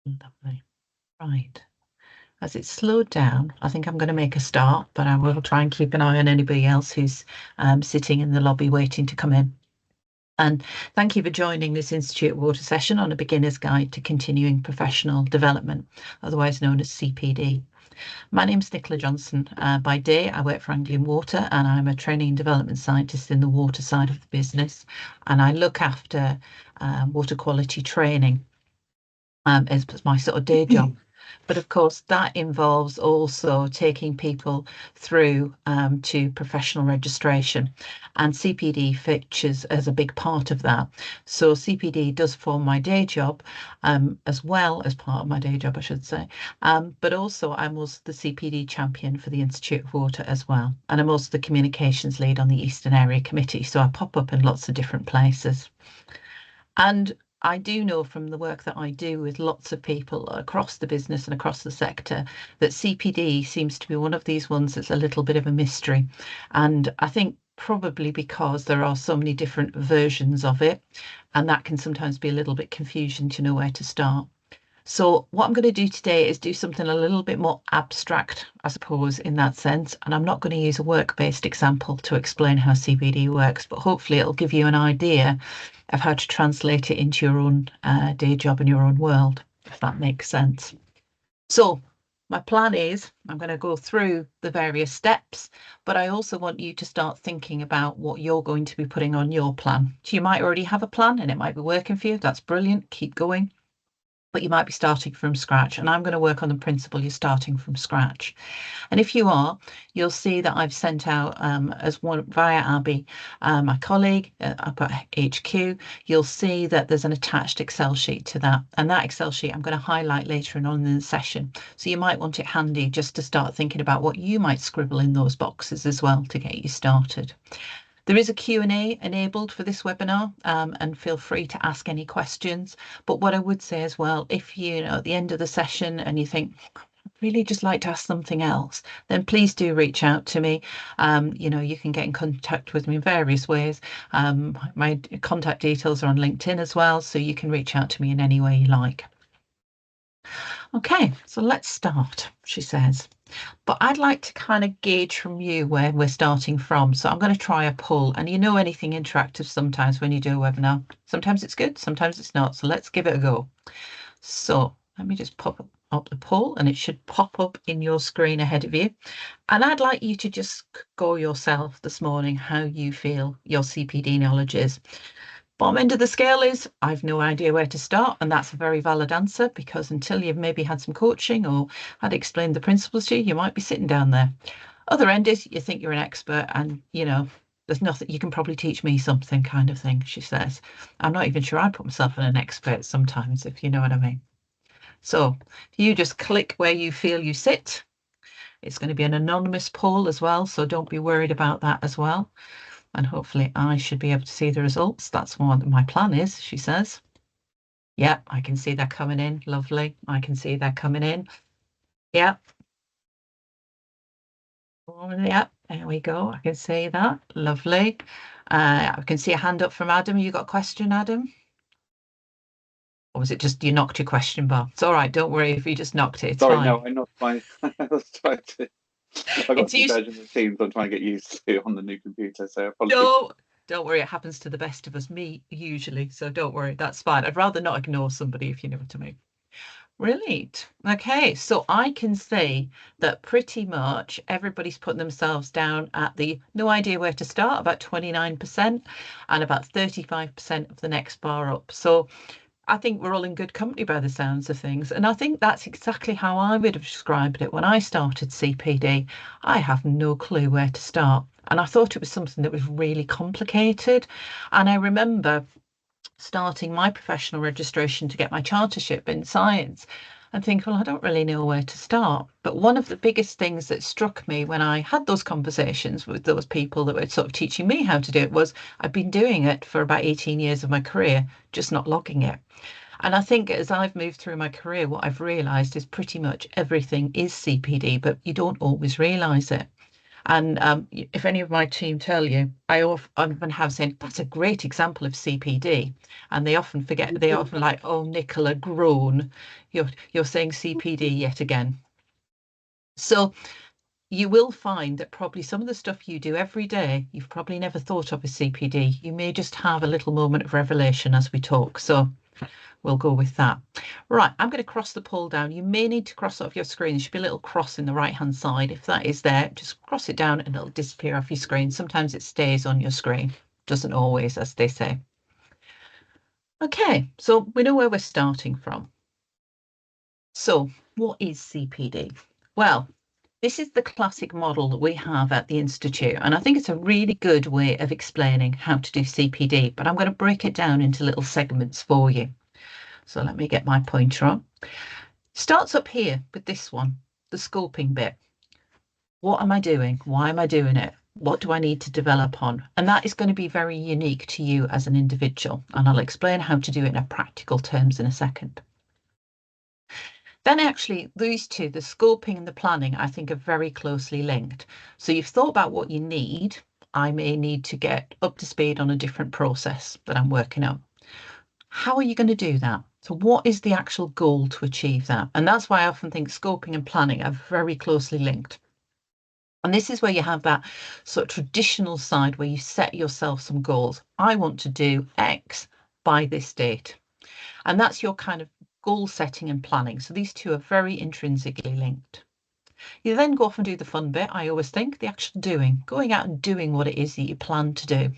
Lovely. Right. As it's slowed down, I think I'm going to make a start, but I will try and keep an eye on anybody else who's sitting in the lobby waiting to come in. And thank you for joining this Institute of Water session on a beginner's guide to continuing professional development, otherwise known as CPD. My name's Nicola Johnston. By day, I work for IWater and I'm a training and development scientist in the water side of the business. And I look after water quality training as my sort of day job. But of course, that involves also taking people through to professional registration, and CPD features as a big part of that. So CPD does form my day job, as well as part of my day job, I should say. But also, I'm also the CPD Champion for the Institute of Water as well, and I'm also the communications lead on the Eastern Area Committee. So I pop up in lots of different places. And I do know from the work that I do with lots of people across the business and across the sector that CPD seems to be one of these ones that's a little bit of a mystery. And I think probably because there are so many different versions of it, and that can sometimes be a little bit confusing to know where to start. So what I'm going to do today is do something a little bit more abstract, I suppose, in that sense. And I'm not going to use a work-based example to explain how CPD works, but hopefully it'll give you an idea of how to translate it into your own day job and your own world, if that makes sense. So my plan is I'm going to go through the various steps, but I also want you to start thinking about what you're going to be putting on your plan. So you might already have a plan and it might be working for you. That's brilliant. Keep going. But you might be starting from scratch. And I'm going to work on the principle you're starting from scratch. And if you are, you'll see that I've sent out as one via Abby, my colleague up at HQ, you'll see that there's an attached Excel sheet to that. And that Excel sheet I'm going to highlight later on in the session. So you might want it handy just to start thinking about what you might scribble in those boxes as well to get you started. There is a Q&A enabled for this webinar, and feel free to ask any questions. But what I would say as well, if you know at the end of the session and you think, I'd really just like to ask something else, then please do reach out to me. You can get in contact with me in various ways. My contact details are on LinkedIn as well, so you can reach out to me in any way you like. Okay, so let's start, she says. But I'd like to kind of gauge from you where we're starting from. So I'm going to try a poll. And you know anything interactive sometimes when you do a webinar. Sometimes it's good, sometimes it's not. So let's give it a go. So let me just pop up the poll and it should pop up in your screen ahead of you. And I'd like you to just go yourself this morning how you feel your CPD knowledge is. Bottom end of the scale is I've no idea where to start, and that's a very valid answer because until you've maybe had some coaching or had explained the principles to you, you might be sitting down there. Other end is you think you're an expert and there's nothing you can probably teach me something kind of thing, she says. I'm not even sure I'd put myself in an expert sometimes, if you know what I mean. So you just click where you feel you sit. It's going to be an anonymous poll as well, so don't be worried about that as well. And hopefully I should be able to see the results. That's what my plan is, she says. Yeah, I can see that coming in. Lovely. I can see that coming in. Yeah. Oh, yeah, there we go. I can see that. Lovely. I can see a hand up from Adam. You got a question, Adam? Or was it just you knocked your question bar? It's all right. Don't worry if you just knocked it. It's Sorry, fine. no, I knocked my. I was trying to. I got two versions of Teams I'm trying to get used to on the new computer, so apologies. No, don't worry. It happens to the best of us, me usually. So don't worry. That's fine. I'd rather not ignore somebody if you know what I mean. Brilliant. Okay, so I can see that pretty much everybody's putting themselves down at the no idea where to start, about 29%, and about 35% of the next bar up. So I think we're all in good company by the sounds of things. And I think that's exactly how I would have described it when I started CPD. I have no clue where to start. And I thought it was something that was really complicated. And I remember starting my professional registration to get my chartership in science and think, well, I don't really know where to start. But one of the biggest things that struck me when I had those conversations with those people that were sort of teaching me how to do it was I've been doing it for about 18 years of my career, just not logging it. And I think as I've moved through my career, what I've realised is pretty much everything is CPD, but you don't always realise it. And if any of my team tell you, I often have said, that's a great example of CPD. And they often forget, they often like, oh, Nicola, groan. You're saying CPD yet again. So you will find that probably some of the stuff you do every day, you've probably never thought of as CPD. You may just have a little moment of revelation as we talk. So we'll go with that. Right, I'm going to cross the poll down. You may need to cross off your screen. There should be a little cross in the right-hand side. If that is there, just cross it down and it'll disappear off your screen. Sometimes it stays on your screen. Doesn't always, as they say. Okay, so we know where we're starting from. So what is CPD? Well, this is the classic model that we have at the Institute, and I think it's a really good way of explaining how to do CPD, but I'm going to break it down into little segments for you. So let me get my pointer on. Starts up here with this one, the scoping bit. What am I doing? Why am I doing it? What do I need to develop on? And that is going to be very unique to you as an individual, and I'll explain how to do it in a practical terms in a second. Then actually these two, the scoping and the planning, I think are very closely linked. So you've thought about what you need. I may need to get up to speed on a different process that I'm working on. How are you going to do that? So what is the actual goal to achieve that? And that's why I often think scoping and planning are very closely linked. And this is where you have that sort of traditional side where you set yourself some goals. I want to do X by this date. And that's your kind of goal setting and planning. So these two are very intrinsically linked. You then go off and do the fun bit, I always think, the actual doing, going out and doing what it is that you plan to do.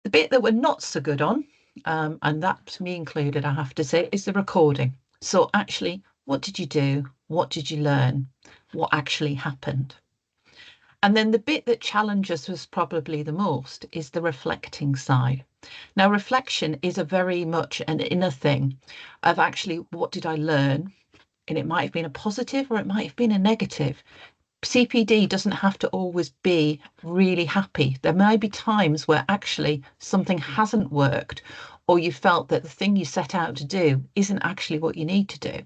The bit that we're not so good on, and that's me included, I have to say, is the recording. So actually, what did you do? What did you learn? What actually happened? And then the bit that challenges us probably the most is the reflecting side. Now, reflection is a very much an inner thing of actually, what did I learn? And it might have been a positive or it might have been a negative. CPD doesn't have to always be really happy. There may be times where actually something hasn't worked, or you felt that the thing you set out to do isn't actually what you need to do.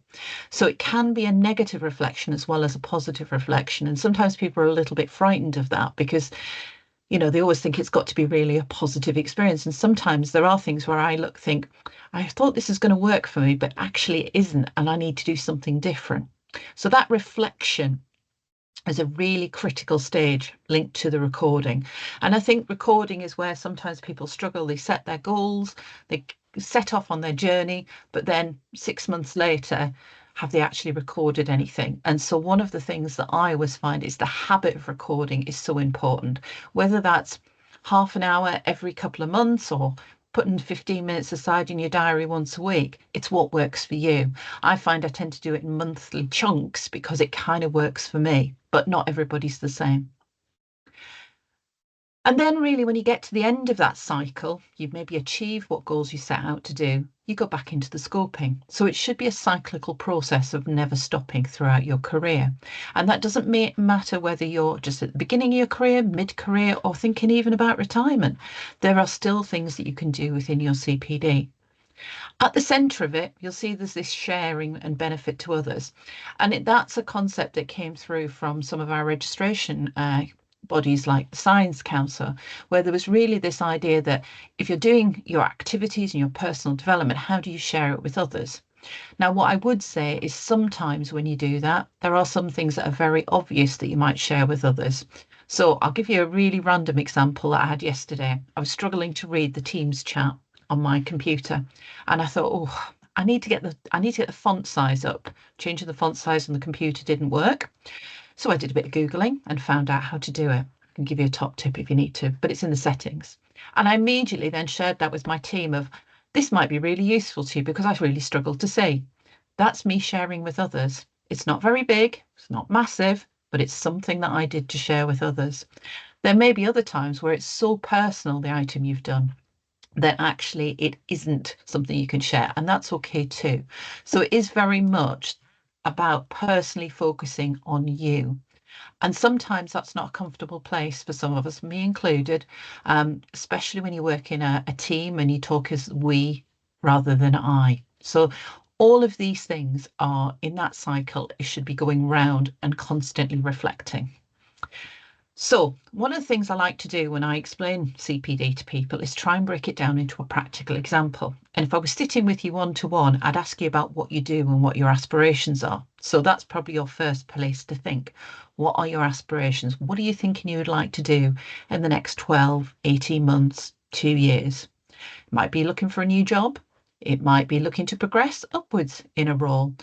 So it can be a negative reflection as well as a positive reflection. And sometimes people are a little bit frightened of that because, you know, they always think it's got to be really a positive experience. And sometimes there are things where I think, I thought this is going to work for me, but actually it isn't, and I need to do something different. So that reflection is a really critical stage linked to the recording. And I think recording is where sometimes people struggle. They set their goals, they set off on their journey, but then 6 months later, have they actually recorded anything? And so one of the things that I always find is the habit of recording is so important, whether that's half an hour every couple of months or putting 15 minutes aside in your diary once a week. It's what works for you. I find I tend to do it in monthly chunks because it kind of works for me, but not everybody's the same. And then really when you get to the end of that cycle, you've maybe achieved what goals you set out to do, you go back into the scoping. So it should be a cyclical process of never stopping throughout your career. And that doesn't matter whether you're just at the beginning of your career, mid-career, or thinking even about retirement. There are still things that you can do within your CPD. At the centre of it, you'll see there's this sharing and benefit to others. And that's a concept that came through from some of our registration bodies like the Science Council, where there was really this idea that if you're doing your activities and your personal development, how do you share it with others? Now, what I would say is sometimes when you do that, there are some things that are very obvious that you might share with others. So I'll give you a really random example that I had yesterday. I was struggling to read the Teams chat on my computer, and I thought, oh, I need to get the font size up. Changing the font size on the computer didn't work. So I did a bit of Googling and found out how to do it. I can give you a top tip if you need to, but it's in the settings. And I immediately then shared that with my team of, this might be really useful to you because I've really struggled to see. That's me sharing with others. It's not very big, it's not massive, but it's something that I did to share with others. There may be other times where it's so personal, the item you've done, that actually it isn't something you can share, and that's okay too. So it is very much about personally focusing on you. And sometimes that's not a comfortable place for some of us, me included, especially when you work in a team and you talk as we rather than I. So all of these things are in that cycle, it should be going round and constantly reflecting. So one of the things I like to do when I explain CPD to people is try and break it down into a practical example. And if I was sitting with you one-to-one, I'd ask you about what you do and what your aspirations are. So that's probably your first place to think. What are your aspirations? What are you thinking you would like to do in the next 12, 18 months, 2 years? It might be looking for a new job. It might be looking to progress upwards in a role.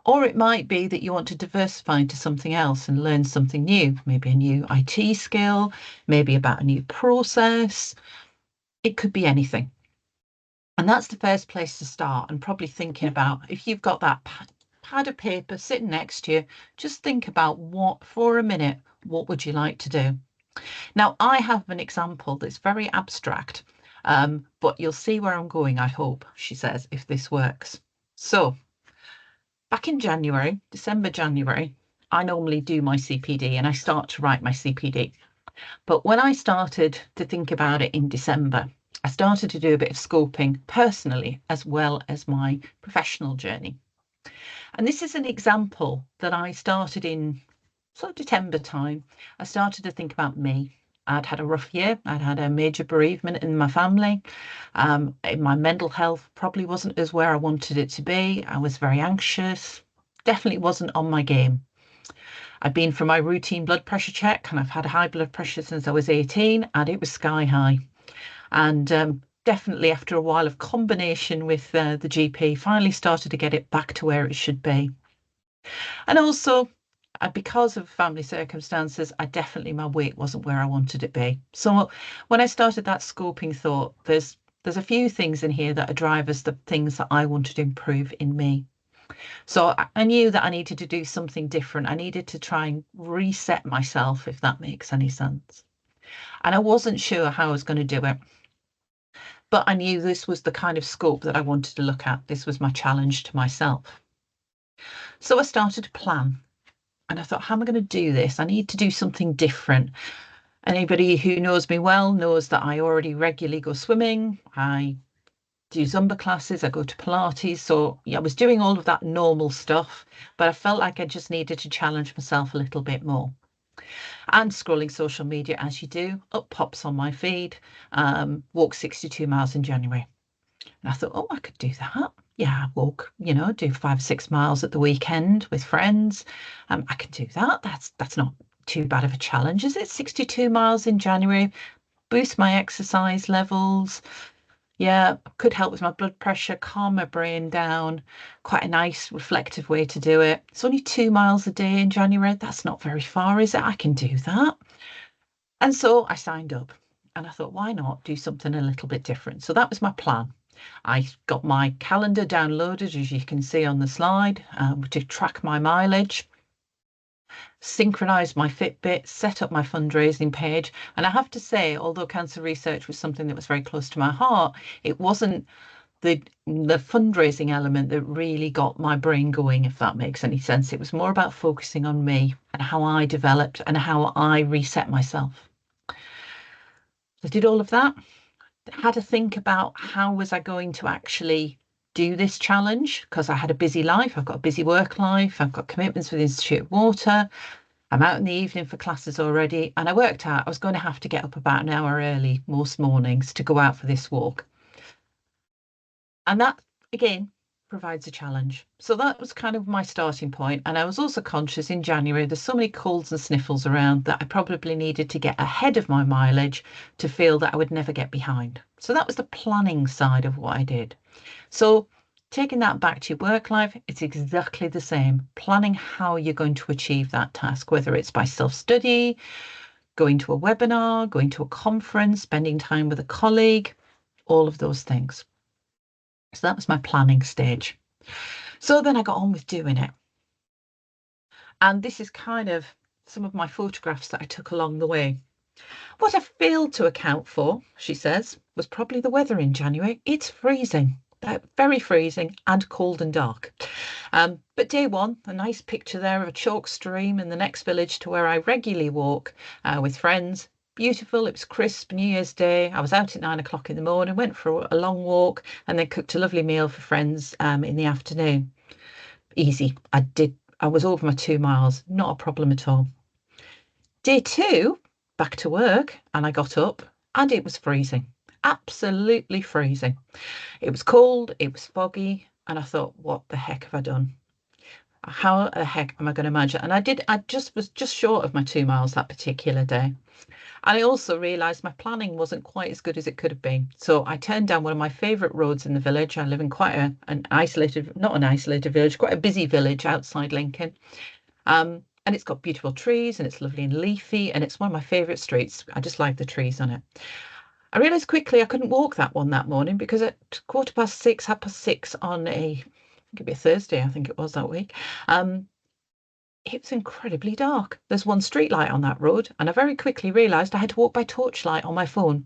Or it might be that you want to diversify into something else and learn something new, maybe a new IT skill, maybe about a new process. It could be anything. And that's the first place to start, and probably thinking about, if you've got that pad of paper sitting next to you, just think about for a minute, what would you like to do? Now, I have an example that's very abstract, but you'll see where I'm going, I hope, she says, if this works. So back in January, December, January, I normally do my CPD and I start to write my CPD. But when I started to think about it in December, I started to do a bit of scoping personally as well as my professional journey. And this is an example that I started in sort of December time. I started to think about me. I'd had a rough year. I'd had a major bereavement in my family. My mental health probably wasn't as where I wanted it to be. I was very anxious. Definitely wasn't on my game. I'd been for my routine blood pressure check, and I've had high blood pressure since I was 18, and it was sky high. And definitely after a while of combination with the GP, finally started to get it back to where it should be. And also, because of family circumstances, my weight wasn't where I wanted it to be. So when I started that scoping thought, there's a few things in here that are drivers, the things that I wanted to improve in me. So I knew that I needed to do something different. I needed to try and reset myself, if that makes any sense. And I wasn't sure how I was going to do it. But I knew this was the kind of scope that I wanted to look at. This was my challenge to myself. So I started to plan. And I thought, how am I going to do this? I need to do something different. Anybody who knows me well knows that I already regularly go swimming. I do Zumba classes. I go to Pilates. So yeah, I was doing all of that normal stuff, but I felt like I just needed to challenge myself a little bit more. And scrolling social media, as you do, up pops on my feed, walk 62 miles in January. And I thought, oh, I could do that. Yeah, walk, do 5 or 6 miles at the weekend with friends. I can do that. That's not too bad of a challenge, is it? 62 miles in January, boost my exercise levels. Yeah, could help with my blood pressure, calm my brain down. Quite a nice reflective way to do it. It's only 2 miles a day in January. That's not very far, is it? I can do that. And so I signed up and I thought, why not do something a little bit different? So that was my plan. I got my calendar downloaded, as you can see on the slide, to track my mileage, synchronise my Fitbit, set up my fundraising page. And I have to say, although cancer research was something that was very close to my heart, it wasn't the fundraising element that really got my brain going, if that makes any sense. It was more about focusing on me and how I developed and how I reset myself. I did all of that, had to think about how was I going to actually do this challenge, because I had a busy life. I've got a busy work life. I've got commitments with the Institute of Water. I'm out in the evening for classes already. And I worked out I was going to have to get up about an hour early most mornings to go out for this walk. And that, again, provides a challenge. So that was kind of my starting point. And I was also conscious in January, there's so many colds and sniffles around that I probably needed to get ahead of my mileage to feel that I would never get behind. So that was the planning side of what I did. So taking that back to your work life, it's exactly the same. Planning how you're going to achieve that task, whether it's by self-study, going to a webinar, going to a conference, spending time with a colleague, all of those things. So that was my planning stage. So then I got on with doing it. And this is kind of some of my photographs that I took along the way. What I failed to account for, she says, was probably the weather in January. It's freezing, very freezing and cold and dark. But day one, a nice picture there of a chalk stream in the next village to where I regularly walk with friends. Beautiful. It was crisp, New Year's Day. I was out at 9 o'clock in the morning, went for a long walk, and then cooked a lovely meal for friends in the afternoon. Easy. I was over my 2 miles, not a problem at all. Day two, back to work, and I got up and it was freezing, absolutely freezing. It was cold, it was foggy, and I thought, what the heck have I done? How the heck am I going to manage it? And I just was just short of my 2 miles that particular day. And I also realised my planning wasn't quite as good as it could have been. So I turned down one of my favourite roads in the village. I live in quite an isolated, not an isolated village, quite a busy village outside Lincoln. And it's got beautiful trees and it's lovely and leafy and it's one of my favourite streets. I just like the trees on it. I realised quickly I couldn't walk that one that morning because at 6:15, 6:30 on a, I think it'd be a Thursday, I think it was that week, it was incredibly dark. There's one street light on that road, and I very quickly realised I had to walk by torchlight on my phone.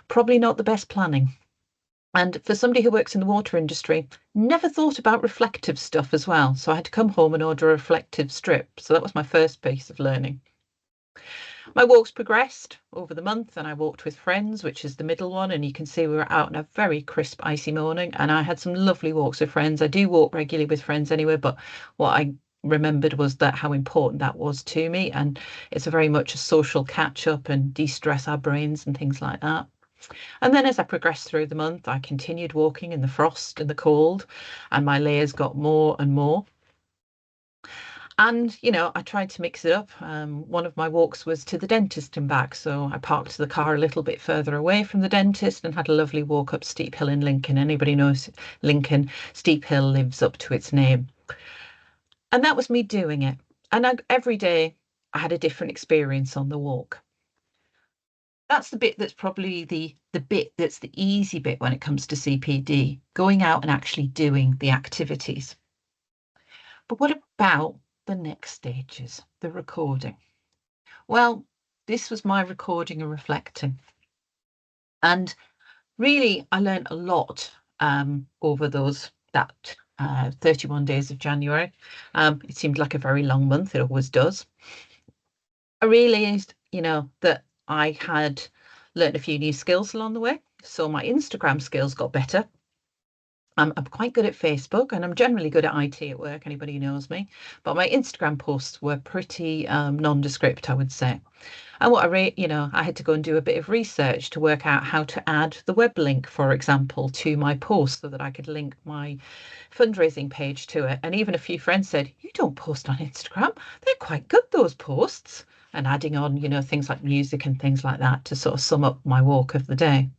Probably not the best planning. And for somebody who works in the water industry, never thought about reflective stuff as well. So I had to come home and order a reflective strip. So that was my first piece of learning. My walks progressed over the month and I walked with friends, which is the middle one. And you can see we were out on a very crisp, icy morning and I had some lovely walks with friends. I do walk regularly with friends anyway, but what I remembered was that how important that was to me. And it's a very much a social catch up and de-stress our brains and things like that. And then as I progressed through the month, I continued walking in the frost and the cold, and my layers got more and more. And, I tried to mix it up. One of my walks was to the dentist and back. So I parked the car a little bit further away from the dentist and had a lovely walk up Steep Hill in Lincoln. Anybody knows Lincoln, Steep Hill lives up to its name. And that was me doing it. And every day I had a different experience on the walk. That's the bit that's probably the bit that's the easy bit when it comes to CPD, going out and actually doing the activities. But what about the next stages, the recording? Well, this was my recording and reflecting. And really, I learned a lot over that 31 days of January. It seemed like a very long month. It always does. I realized, that I had learned a few new skills along the way. So my Instagram skills got better. I'm quite good at Facebook and I'm generally good at IT at work, anybody who knows me. But my Instagram posts were pretty nondescript, I would say. And I had to go and do a bit of research to work out how to add the web link, for example, to my post so that I could link my fundraising page to it. And even a few friends said, you don't post on Instagram. They're quite good, those posts. And adding on, things like music and things like that to sort of sum up my walk of the day.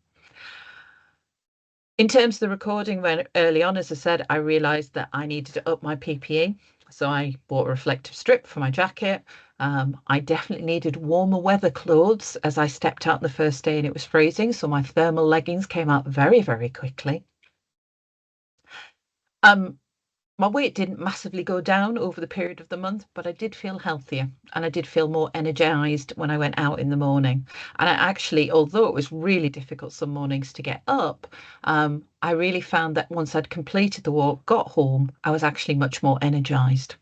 In terms of the recording, when early on, as I said, I realised that I needed to up my PPE. So I bought a reflective strip for my jacket. I definitely needed warmer weather clothes as I stepped out the first day and it was freezing. So my thermal leggings came out very, very quickly. My weight didn't massively go down over the period of the month, but I did feel healthier and I did feel more energized when I went out in the morning. And I actually, although it was really difficult some mornings to get up, I really found that once I'd completed the walk, got home, I was actually much more energized.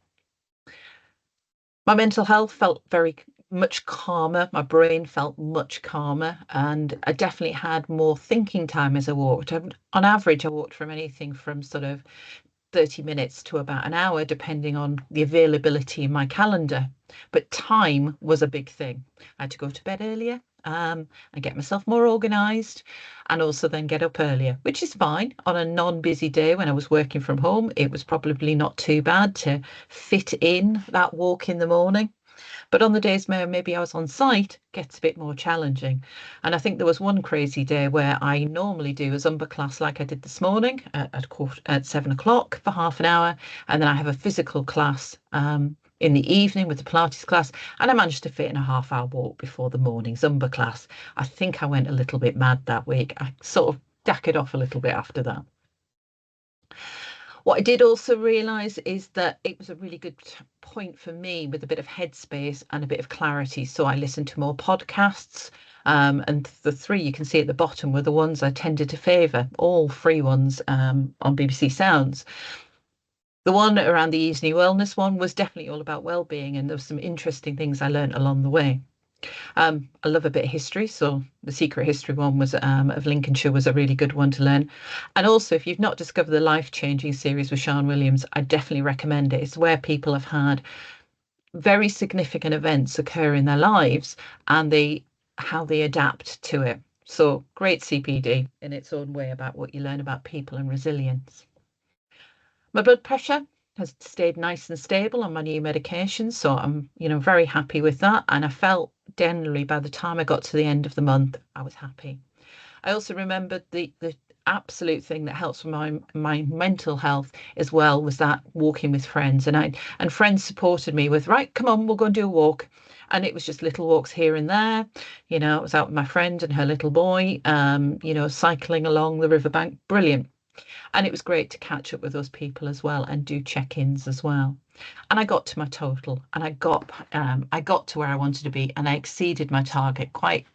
My mental health felt very much calmer. My brain felt much calmer, and I definitely had more thinking time as I walked. On average, I walked from anything from sort of 30 minutes to about an hour, depending on the availability in my calendar. But time was a big thing. I had to go to bed earlier and get myself more organised and also then get up earlier, which is fine. On a non-busy day when I was working from home, it was probably not too bad to fit in that walk in the morning. But on the days where maybe I was on site, it gets a bit more challenging. And I think there was one crazy day where I normally do a Zumba class like I did this morning at 7 o'clock for half an hour. And then I have a physical class in the evening with the Pilates class. And I managed to fit in a half-hour walk before the morning Zumba class. I think I went a little bit mad that week. I sort of dacked off a little bit after that. What I did also realise is that it was a really good point for me with a bit of headspace and a bit of clarity. So I listened to more podcasts, and the three you can see at the bottom were the ones I tended to favour, all free ones on BBC Sounds. The one around the Easy Wellness one was definitely all about well-being, and there were some interesting things I learned along the way. I love a bit of history, so the Secret History one was of Lincolnshire was a really good one to learn. And also, if you've not discovered the Life Changing series with Sean Williams, I definitely recommend it. It's where people have had very significant events occur in their lives and how they adapt to it. So great CPD in its own way about what you learn about people and resilience. My blood pressure has stayed nice and stable on my new medication, so I'm, very happy with that. And I felt generally by the time I got to the end of the month, I was happy. I also remembered the absolute thing that helps with my mental health as well was that walking with friends, and friends supported me with, right, come on, we'll go and do a walk. And it was just little walks here and there. I was out with my friend and her little boy, cycling along the riverbank. Brilliant. And it was great to catch up with those people as well and do check-ins as well. And I got to my total, and I got to where I wanted to be, and I exceeded my target quite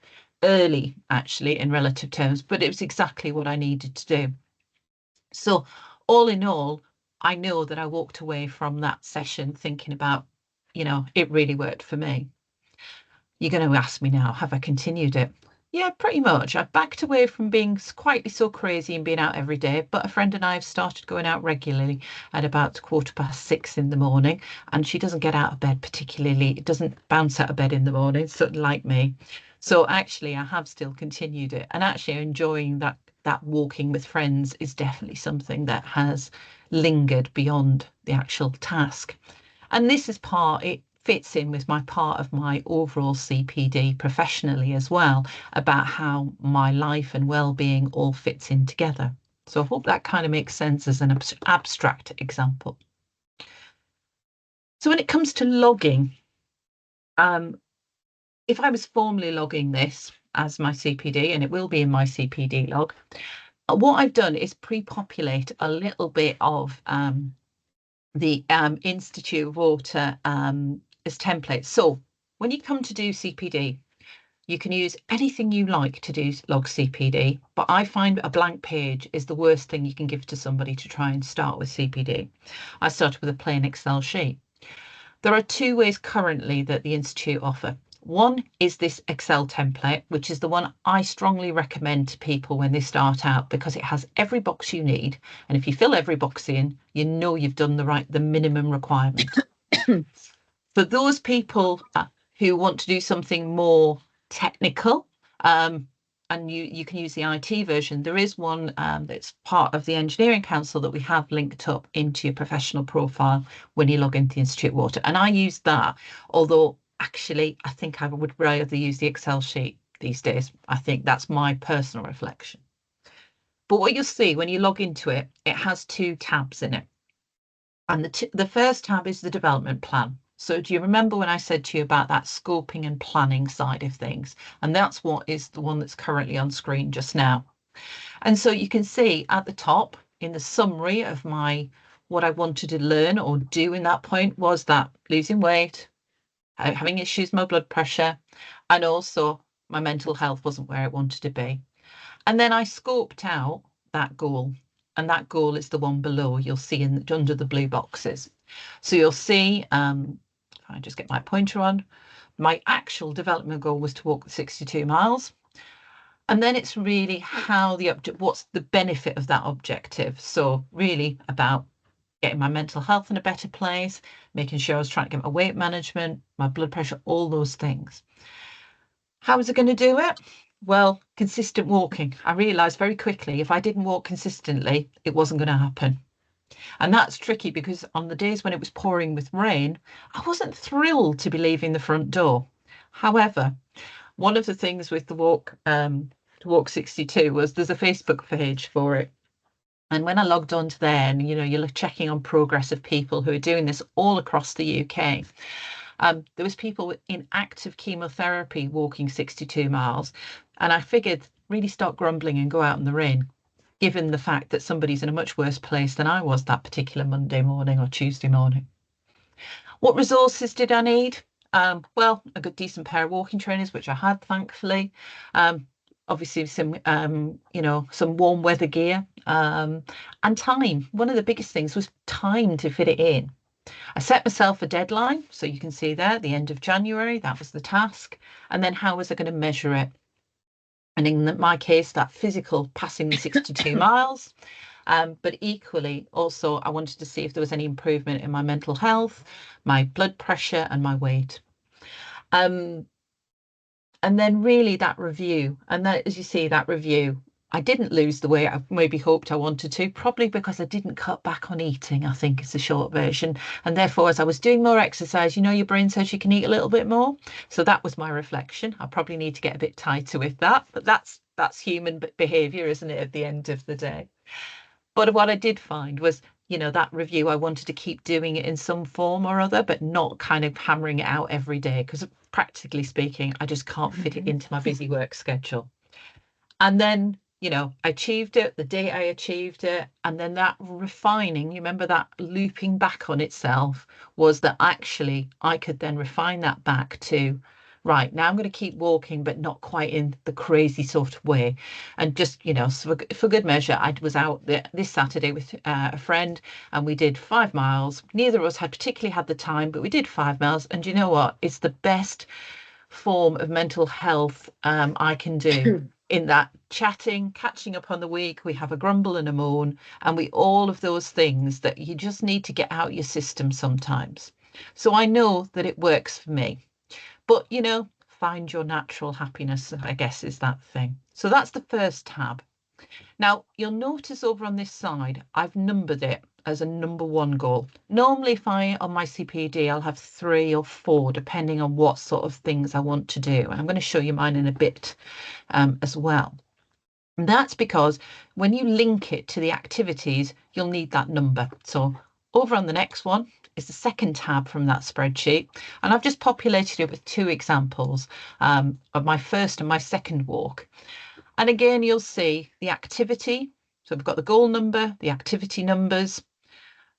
early, actually, in relative terms, but it was exactly what I needed to do. So all in all, I know that I walked away from that session thinking about, it really worked for me. You're going to ask me now, have I continued it? Yeah, pretty much. I've backed away from being quite so crazy and being out every day, but a friend and I have started going out regularly at about 6:15 in the morning, and she doesn't get out of bed particularly. It doesn't bounce out of bed in the morning, so like me. So actually, I have still continued it, and actually enjoying that walking with friends is definitely something that has lingered beyond the actual task. And this is it fits in with my part of my overall CPD professionally as well, about how my life and well-being all fits in together. So I hope that kind of makes sense as an abstract example. So when it comes to logging, if I was formally logging this as my CPD, and it will be in my CPD log, what I've done is pre-populate a little bit of the Institute of Water as templates. So when you come to do CPD, you can use anything you like to do log CPD, but I find a blank page is the worst thing you can give to somebody to try and start with CPD. I started with a plain Excel sheet. There are two ways currently that the Institute offer. One is this Excel template, which is the one I strongly recommend to people when they start out, because it has every box you need. And if you fill every box in, you know you've done the minimum requirement. For those people who want to do something more technical, and you can use the IT version, there is one that's part of the Engineering Council that we have linked up into your professional profile when you log into the Institute of Water. And I use that, although actually I think I would rather use the Excel sheet these days. I think that's my personal reflection. But what you'll see when you log into it, it has two tabs in it. And the first tab is the development plan. So do you remember when I said to you about that scoping and planning side of things? And that's what is the one that's currently on screen just now. And so you can see at the top in the summary of what I wanted to learn or do in that point was that losing weight, having issues with my blood pressure, and also my mental health wasn't where it wanted to be. And then I scoped out that goal. And that goal is the one below, you'll see under the blue boxes. So you'll see, if I just get my pointer on, my actual development goal was to walk 62 miles. And then it's really what's the benefit of that objective? So really about getting my mental health in a better place, making sure I was trying to get my weight management, my blood pressure, all those things. How was I going to do it? Well, consistent walking. I realised very quickly if I didn't walk consistently, it wasn't going to happen. And that's tricky because on the days when it was pouring with rain, I wasn't thrilled to be leaving the front door. However, one of the things with the walk to walk 62 was there's a Facebook page for it. And when I logged onto there, and you're checking on progress of people who are doing this all across the UK. There was people in active chemotherapy walking 62 miles. And I figured really stop grumbling and go out in the rain, given the fact that somebody's in a much worse place than I was that particular Monday morning or Tuesday morning. What resources did I need? Well, a good decent pair of walking trainers, which I had, thankfully. Obviously some warm weather gear, and time. One of the biggest things was time to fit it in. I set myself a deadline, so you can see there, the end of January, that was the task. And then how was I going to measure it? And in my case, that physical passing the 62 miles. But equally, also, I wanted to see if there was any improvement in my mental health, my blood pressure, and my weight. And then really that review, and that, as you see, that review, I didn't lose the weight I maybe hoped I wanted to, probably because I didn't cut back on eating, I think is the short version. And therefore, as I was doing more exercise, your brain says you can eat a little bit more. So that was my reflection. I probably need to get a bit tighter with that, but that's human behavior, isn't it, at the end of the day? But what I did find was, that review, I wanted to keep doing it in some form or other, but not kind of hammering it out every day, because practically speaking, I just can't fit it into my busy work schedule. And then, I achieved it the day I achieved it. And then that refining, you remember that looping back on itself, was that actually I could then refine that back to, right, now I'm going to keep walking, but not quite in the crazy sort of way. And just, so for good measure, I was out this Saturday with a friend, and we did 5 miles. Neither of us had particularly had the time, but we did 5 miles. And you know what? It's the best form of mental health I can do. In that chatting, catching up on the week, we have a grumble and a moan, and all of those things that you just need to get out your system sometimes. So I know that it works for me. But, find your natural happiness, I guess, is that thing. So that's the first tab. Now, you'll notice over on this side, I've numbered it as a number 1 goal. Normally, if on my CPD, I'll have 3 or 4, depending on what sort of things I want to do. And I'm going to show you mine in a bit as well. And that's because when you link it to the activities, you'll need that number. So over on the next one is the second tab from that spreadsheet. And I've just populated it with 2 examples of my first and my second walk. And again, you'll see the activity. So we've got the goal number, the activity numbers,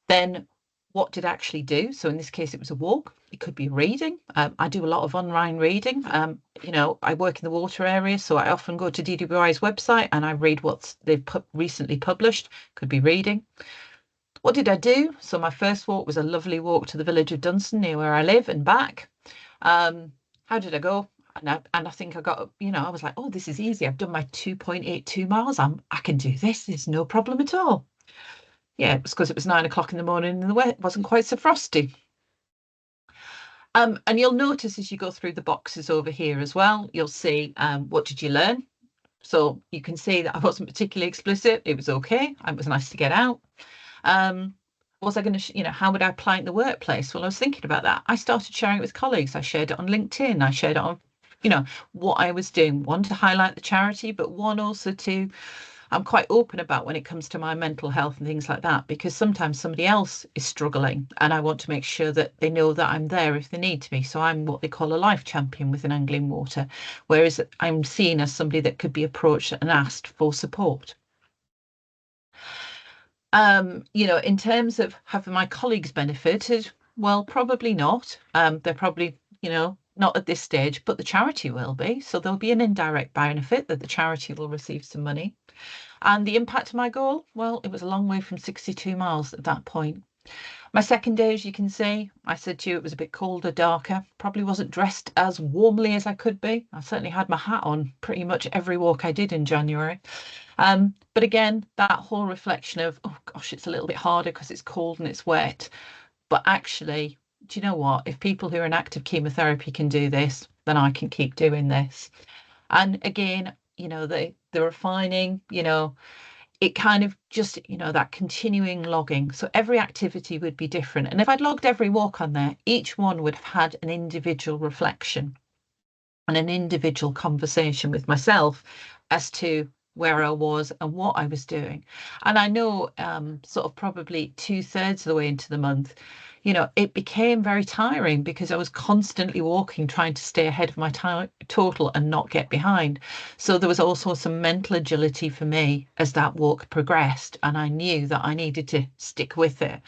then what did I actually do? So in this case, it was a walk. It could be reading. I do a lot of online reading. I work in the water area, so I often go to DWI's website and I read what they've recently published. Could be reading. What did I do? So my first walk was a lovely walk to the village of Dunston, near where I live, and back. How did I go? And I think I got, I was like, oh, this is easy. I've done my 2.82 miles. I can do this. There's no problem at all. Yeah, it was because it was 9 o'clock in the morning and the weather wasn't quite so frosty. And you'll notice as you go through the boxes over here as well, you'll see what did you learn? So you can see that I wasn't particularly explicit. It was okay. It was nice to get out. Was I going to, how would I apply it in the workplace? Well, I was thinking about that. I started sharing it with colleagues. I shared it on LinkedIn. I shared it on, what I was doing. One, to highlight the charity, but one also to, I'm quite open about when it comes to my mental health and things like that, because sometimes somebody else is struggling and I want to make sure that they know that I'm there if they need to be. So I'm what they call a life champion within Angling Water, whereas I'm seen as somebody that could be approached and asked for support. In terms of have my colleagues benefited? Well, probably not. They're probably, not at this stage, but the charity will be. So there'll be an indirect benefit that the charity will receive some money. And the impact of my goal, well, it was a long way from 62 miles at that point. My second day, as you can see, I said to you it was a bit colder, darker. Probably wasn't dressed as warmly as I could be. I certainly had my hat on pretty much every walk I did in January. But again, that whole reflection of, oh gosh, it's a little bit harder because it's cold and it's wet. But actually, do you know what? If people who are in active chemotherapy can do this, then I can keep doing this. And again, the refining, it kind of just, that continuing logging. So every activity would be different. And if I'd logged every walk on there, each one would have had an individual reflection and an individual conversation with myself as to where I was and what I was doing. And I know sort of probably 2/3 of the way into the month, it became very tiring because I was constantly walking, trying to stay ahead of my total and not get behind. So there was also some mental agility for me as that walk progressed. And I knew that I needed to stick with it.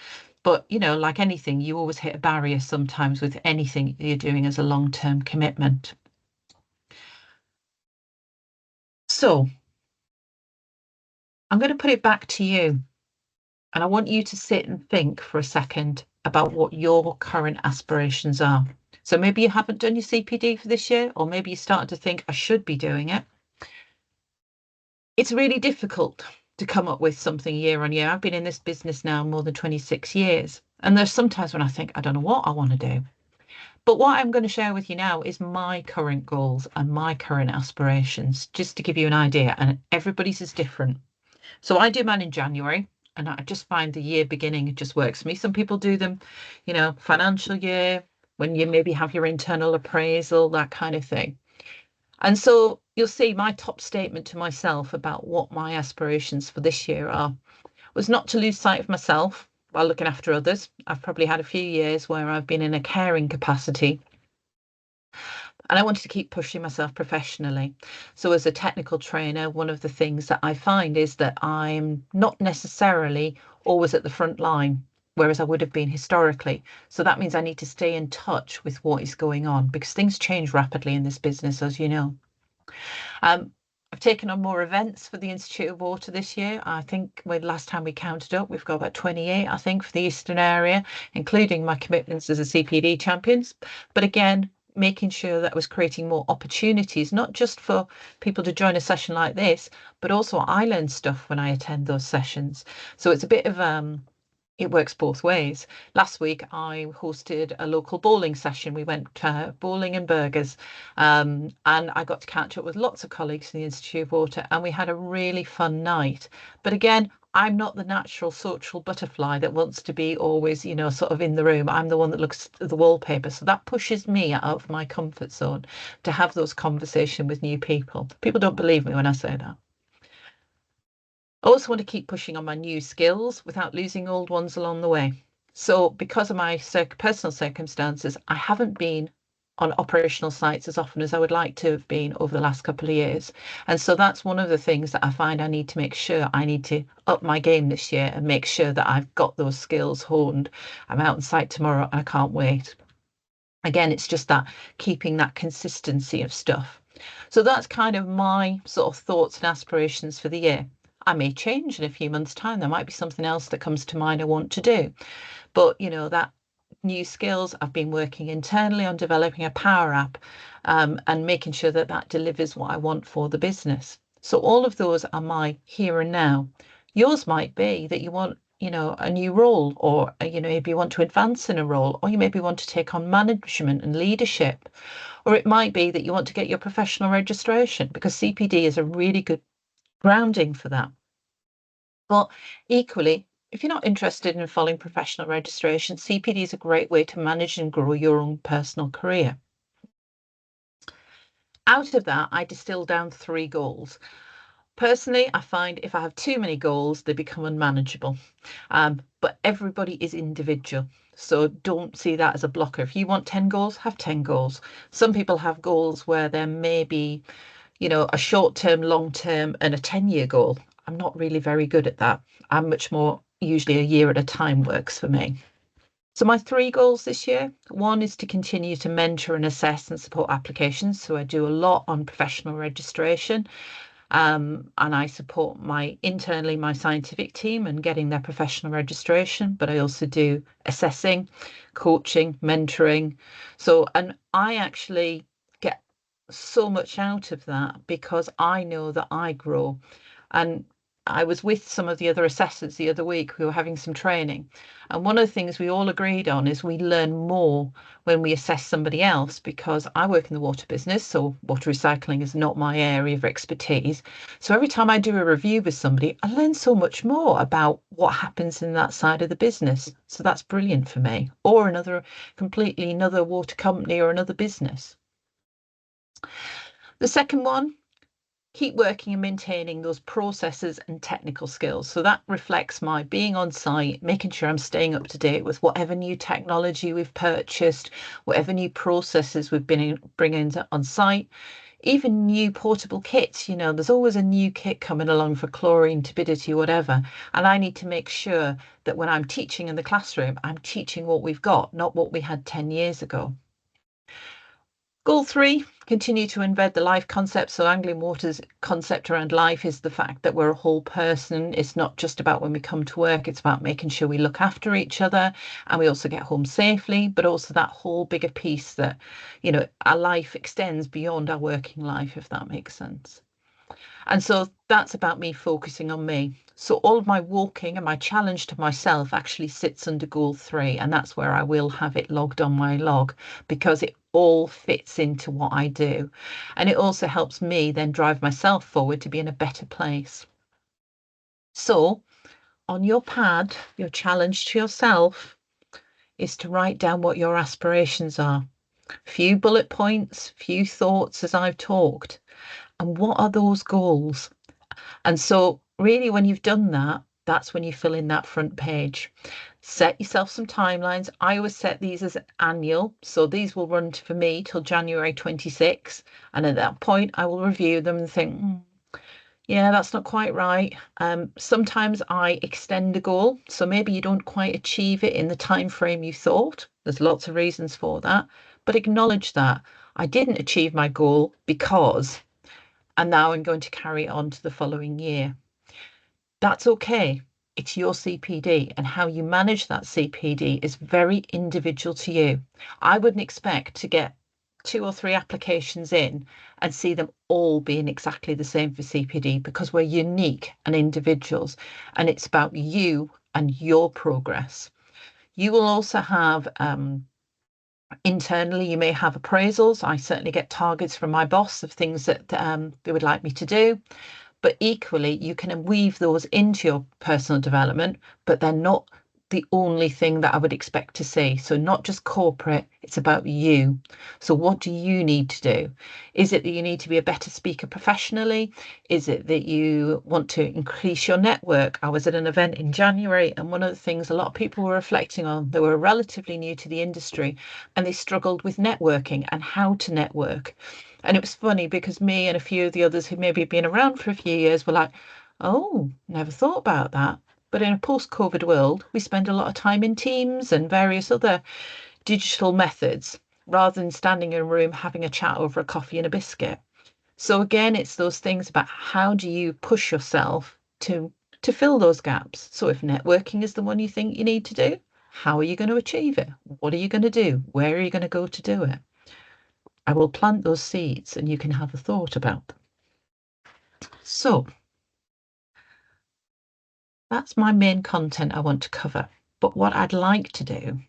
But, like anything, you always hit a barrier sometimes with anything you're doing as a long-term commitment. So I'm going to put it back to you. And I want you to sit and think for a second about what your current aspirations are. So maybe you haven't done your CPD for this year, or maybe you started to think I should be doing it. It's really difficult to come up with something year on year. I've been in this business now more than 26 years. And there's sometimes when I think, I don't know what I want to do. But what I'm going to share with you now is my current goals and my current aspirations, just to give you an idea. And everybody's is different. So I do mine in January, and I just find the year beginning, it just works for me. Some people do them, financial year, when you maybe have your internal appraisal, that kind of thing. And so you'll see my top statement to myself about what my aspirations for this year are was not to lose sight of myself while looking after others. I've probably had a few years where I've been in a caring capacity, and I wanted to keep pushing myself professionally. So, as a technical trainer, one of the things that I find is that I'm not necessarily always at the front line, whereas I would have been historically. So, that means I need to stay in touch with what is going on because things change rapidly in this business, as you know. Um, I've taken on more events for the Institute of Water this year. I think last time we counted up, we've got about 28, I think, for the Eastern area, including my commitments as a CPD champions. But again, making sure that I was creating more opportunities, not just for people to join a session like this, but also I learn stuff when I attend those sessions. So it's a bit of it works both ways. Last week, I hosted a local bowling session. We went bowling and burgers, and I got to catch up with lots of colleagues in the Institute of Water, and we had a really fun night. But again, I'm not the natural social butterfly that wants to be always, sort of in the room. I'm the one that looks at the wallpaper. So that pushes me out of my comfort zone to have those conversations with new people. People don't believe me when I say that. I also want to keep pushing on my new skills without losing old ones along the way. So, because of my personal circumstances, I haven't been on operational sites as often as I would like to have been over the last couple of years. And so that's one of the things that I find I need to make sure I need to up my game this year and make sure that I've got those skills honed. I'm out on site tomorrow and I can't wait. Again, it's just that keeping that consistency of stuff. So that's kind of my sort of thoughts and aspirations for the year. I may change in a few months' time. There might be something else that comes to mind I want to do. But, that new skills, I've been working internally on developing a power app and making sure that that delivers what I want for the business. So all of those are my here and now. Yours might be that you want a new role, or maybe you want to advance in a role, or you maybe want to take on management and leadership, or it might be that you want to get your professional registration because CPD is a really good grounding for that. But equally, if you're not interested in following professional registration, CPD is a great way to manage and grow your own personal career. Out of that, I distill down 3 goals. Personally, I find if I have too many goals, they become unmanageable. But everybody is individual. So don't see that as a blocker. If you want 10 goals, have 10 goals. Some people have goals where there may be, a short term, long term, and a 10-year goal. I'm not really very good at that. I'm much more usually a year at a time works for me. So my 3 goals this year, one is to continue to mentor and assess and support applications. So I do a lot on professional registration. And I support internally my scientific team and getting their professional registration, but I also do assessing, coaching, mentoring. So, and I actually get so much out of that because I know that I grow. And I was with some of the other assessors the other week. We were having some training. And one of the things we all agreed on is we learn more when we assess somebody else because I work in the water business. So water recycling is not my area of expertise. So every time I do a review with somebody, I learn so much more about what happens in that side of the business. So that's brilliant for me. Or completely another water company or another business. The second one, keep working and maintaining those processes and technical skills. So that reflects my being on site, making sure I'm staying up to date with whatever new technology we've purchased, whatever new processes we've been bringing on site, even new portable kits. There's always a new kit coming along for chlorine, turbidity, whatever. And I need to make sure that when I'm teaching in the classroom, I'm teaching what we've got, not what we had 10 years ago. Goal 3, continue to embed the life concept. So Anglian Water's concept around life is the fact that we're a whole person. It's not just about when we come to work, it's about making sure we look after each other and we also get home safely, but also that whole bigger piece that, our life extends beyond our working life, if that makes sense. And so that's about me focusing on me. So all of my walking and my challenge to myself actually sits under goal 3, and that's where I will have it logged on my log because it all fits into what I do. And it also helps me then drive myself forward to be in a better place. So on your pad, your challenge to yourself is to write down what your aspirations are. Few bullet points, few thoughts as I've talked. And what are those goals? And so, really, when you've done that, that's when you fill in that front page. Set yourself some timelines. I always set these as annual. So these will run for me till January 26. And at that point, I will review them and think, yeah, that's not quite right. Sometimes I extend a goal. So maybe you don't quite achieve it in the time frame you thought. There's lots of reasons for that. But acknowledge that I didn't achieve my goal because, and now I'm going to carry it on to the following year. That's okay. It's your CPD, and how you manage that CPD is very individual to you. I wouldn't expect to get 2 or 3 applications in and see them all being exactly the same for CPD because we're unique and individuals, and it's about you and your progress. You will also have internally, you may have appraisals. I certainly get targets from my boss of things that they would like me to do. But equally, you can weave those into your personal development, but they're not the only thing that I would expect to see. So not just corporate, it's about you. So what do you need to do? Is it that you need to be a better speaker professionally? Is it that you want to increase your network? I was at an event in January, and one of the things a lot of people were reflecting on, they were relatively new to the industry and they struggled with networking and how to network. And it was funny because me and a few of the others who maybe been around for a few years were like, oh, never thought about that. But in a post-COVID world, we spend a lot of time in Teams and various other digital methods rather than standing in a room having a chat over a coffee and a biscuit. So again, it's those things about how do you push yourself to fill those gaps. So if networking is the one you think you need to do, how are you going to achieve it? What are you going to do? Where are you going to go to do it? I will plant those seeds and you can have a thought about them. So that's my main content I want to cover. But what I'd like to do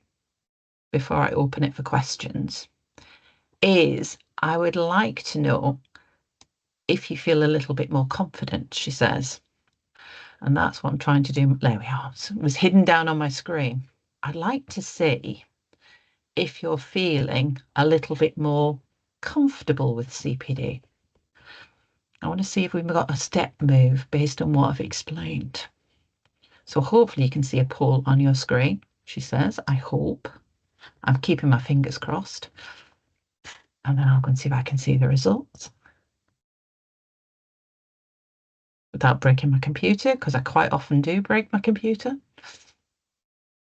before I open it for questions is I would like to know if you feel a little bit more confident, she says. And that's what I'm trying to do. There we are. It was hidden down on my screen. I'd like to see if you're feeling a little bit more comfortable with CPD. I want to see if we've got a step move based on what I've explained. So hopefully you can see a poll on your screen, she says. I hope. I'm keeping my fingers crossed. And then I'll go and see if I can see the results without breaking my computer, because I quite often do break my computer.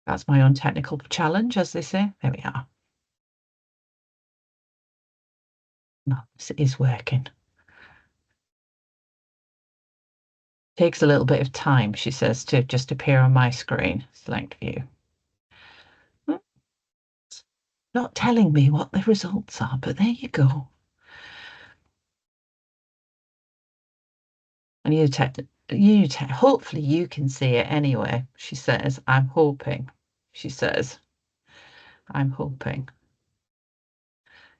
That's my own technical challenge, as they say. There we are. No, this is working. Takes a little bit of time, she says, to just appear on my screen. Select view. Not telling me what the results are, but there you go. And hopefully you can see it anyway, she says. I'm hoping, she says. I'm hoping.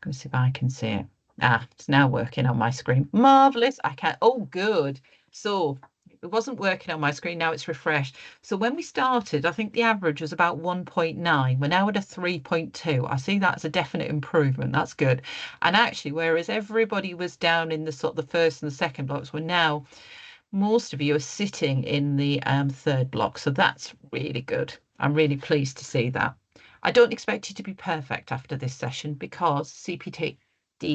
Go see if I can see it. It's now working on my screen. Marvelous. I can't. Oh, good. So it wasn't working on my screen. Now it's refreshed. So when we started, I think the average was about 1.9. We're now at a 3.2. I see that's a definite improvement. That's good. And actually, whereas everybody was down in the sort of the first and the second blocks, we're now, most of you are sitting in the third block. So that's really good. I'm really pleased to see that. I don't expect you to be perfect after this session because CPD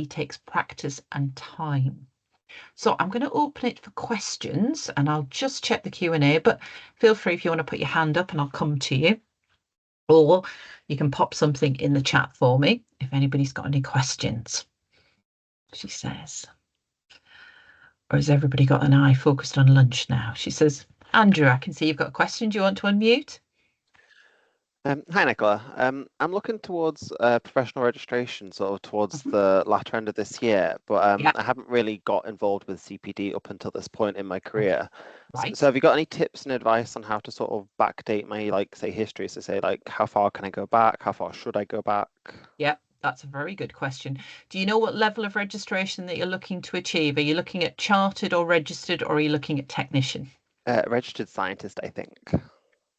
takes practice and time. So I'm going to open it for questions and I'll just check the Q&A, but feel free if you want to put your hand up and I'll come to you. Or you can pop something in the chat for me if anybody's got any questions, she says. Or has everybody got an eye focused on lunch now? She says, Andrew, I can see you've got a question. Do you want to unmute? Hi, Nicola. I'm looking towards professional registration, sort of towards the latter end of this year, but Yeah, I haven't really got involved with CPD up until this point in my career. So right. have you got any tips and advice on how to sort of backdate my, like, say, history? So say, like, how far can I go back? How far should I go back? Yeah, that's a very good question. Do you know what level of registration that you're looking to achieve? Are you looking at chartered or registered, or are you looking at technician? Registered scientist, I think.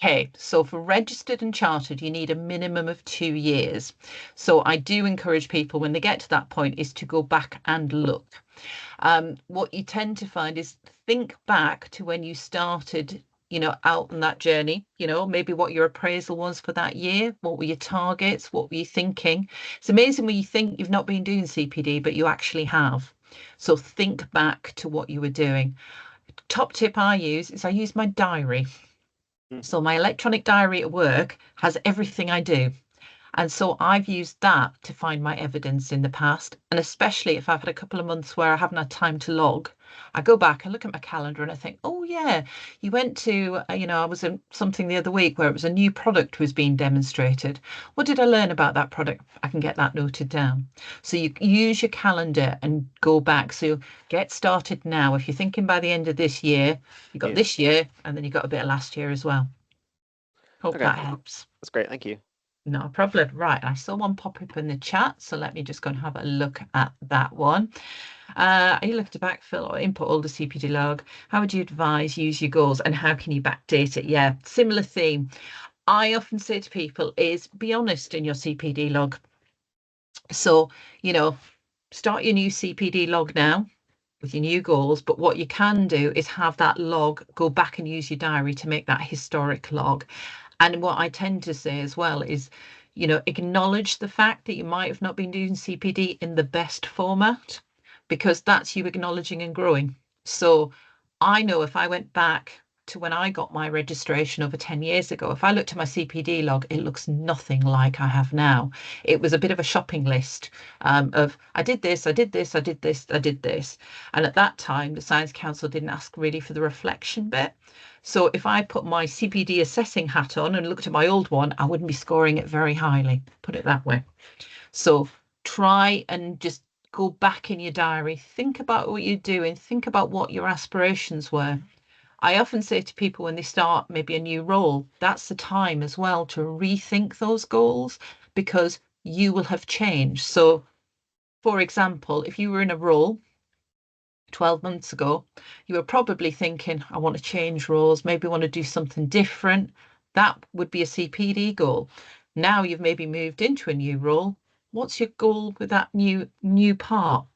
Okay, so for registered and chartered, you need a minimum of 2 years. So I do encourage people when they get to that point is to go back and look. What you tend to find is think back to when you started, out on that journey, maybe what your appraisal was for that year, what were your targets, what were you thinking? It's amazing when you think you've not been doing CPD, but you actually have. So think back to what you were doing. Top tip I use is I use my diary. Hmm. So my electronic diary at work has everything I do. And so I've used that to find my evidence in the past. And especially if I've had a couple of months where I haven't had time to log, I go back and look at my calendar and I think, oh, yeah, you went to, I was in something the other week where it was a new product was being demonstrated. What did I learn about that product? I can get that noted down. So you use your calendar and go back. So get started now. If you're thinking by the end of this year, you've got Yeah. this year and then you've got a bit of last year as well. Hope Okay, that helps. that's great. Thank you. No problem. Right, I saw one pop up in the chat, so let me just go and have a look at that one. Are you looking to backfill or input older CPD log? How would you advise use your goals and how can you backdate it? Yeah, similar theme. I often say to people is be honest in your CPD log. So, start your new CPD log now with your new goals, but what you can do is have that log, go back and use your diary to make that historic log. And what I tend to say as well is, acknowledge the fact that you might have not been doing CPD in the best format, because that's you acknowledging and growing. So I know if I went back to when I got my registration over 10 years ago, if I looked at my CPD log, it looks nothing like I have now. It was a bit of a shopping list of I did this, I did this, I did this, I did this. And at that time, the Science Council didn't ask really for the reflection bit. So if I put my CPD assessing hat on and looked at my old one, I wouldn't be scoring it very highly, put it that way. So try and just go back in your diary, think about what you're doing, think about what your aspirations were. I often say to people when they start maybe a new role, that's the time as well to rethink those goals because you will have changed. So, for example, if you were in a role 12 months ago, you were probably thinking, I want to change roles, maybe want to do something different. That would be a CPD goal. Now you've maybe moved into a new role. What's your goal with that new part?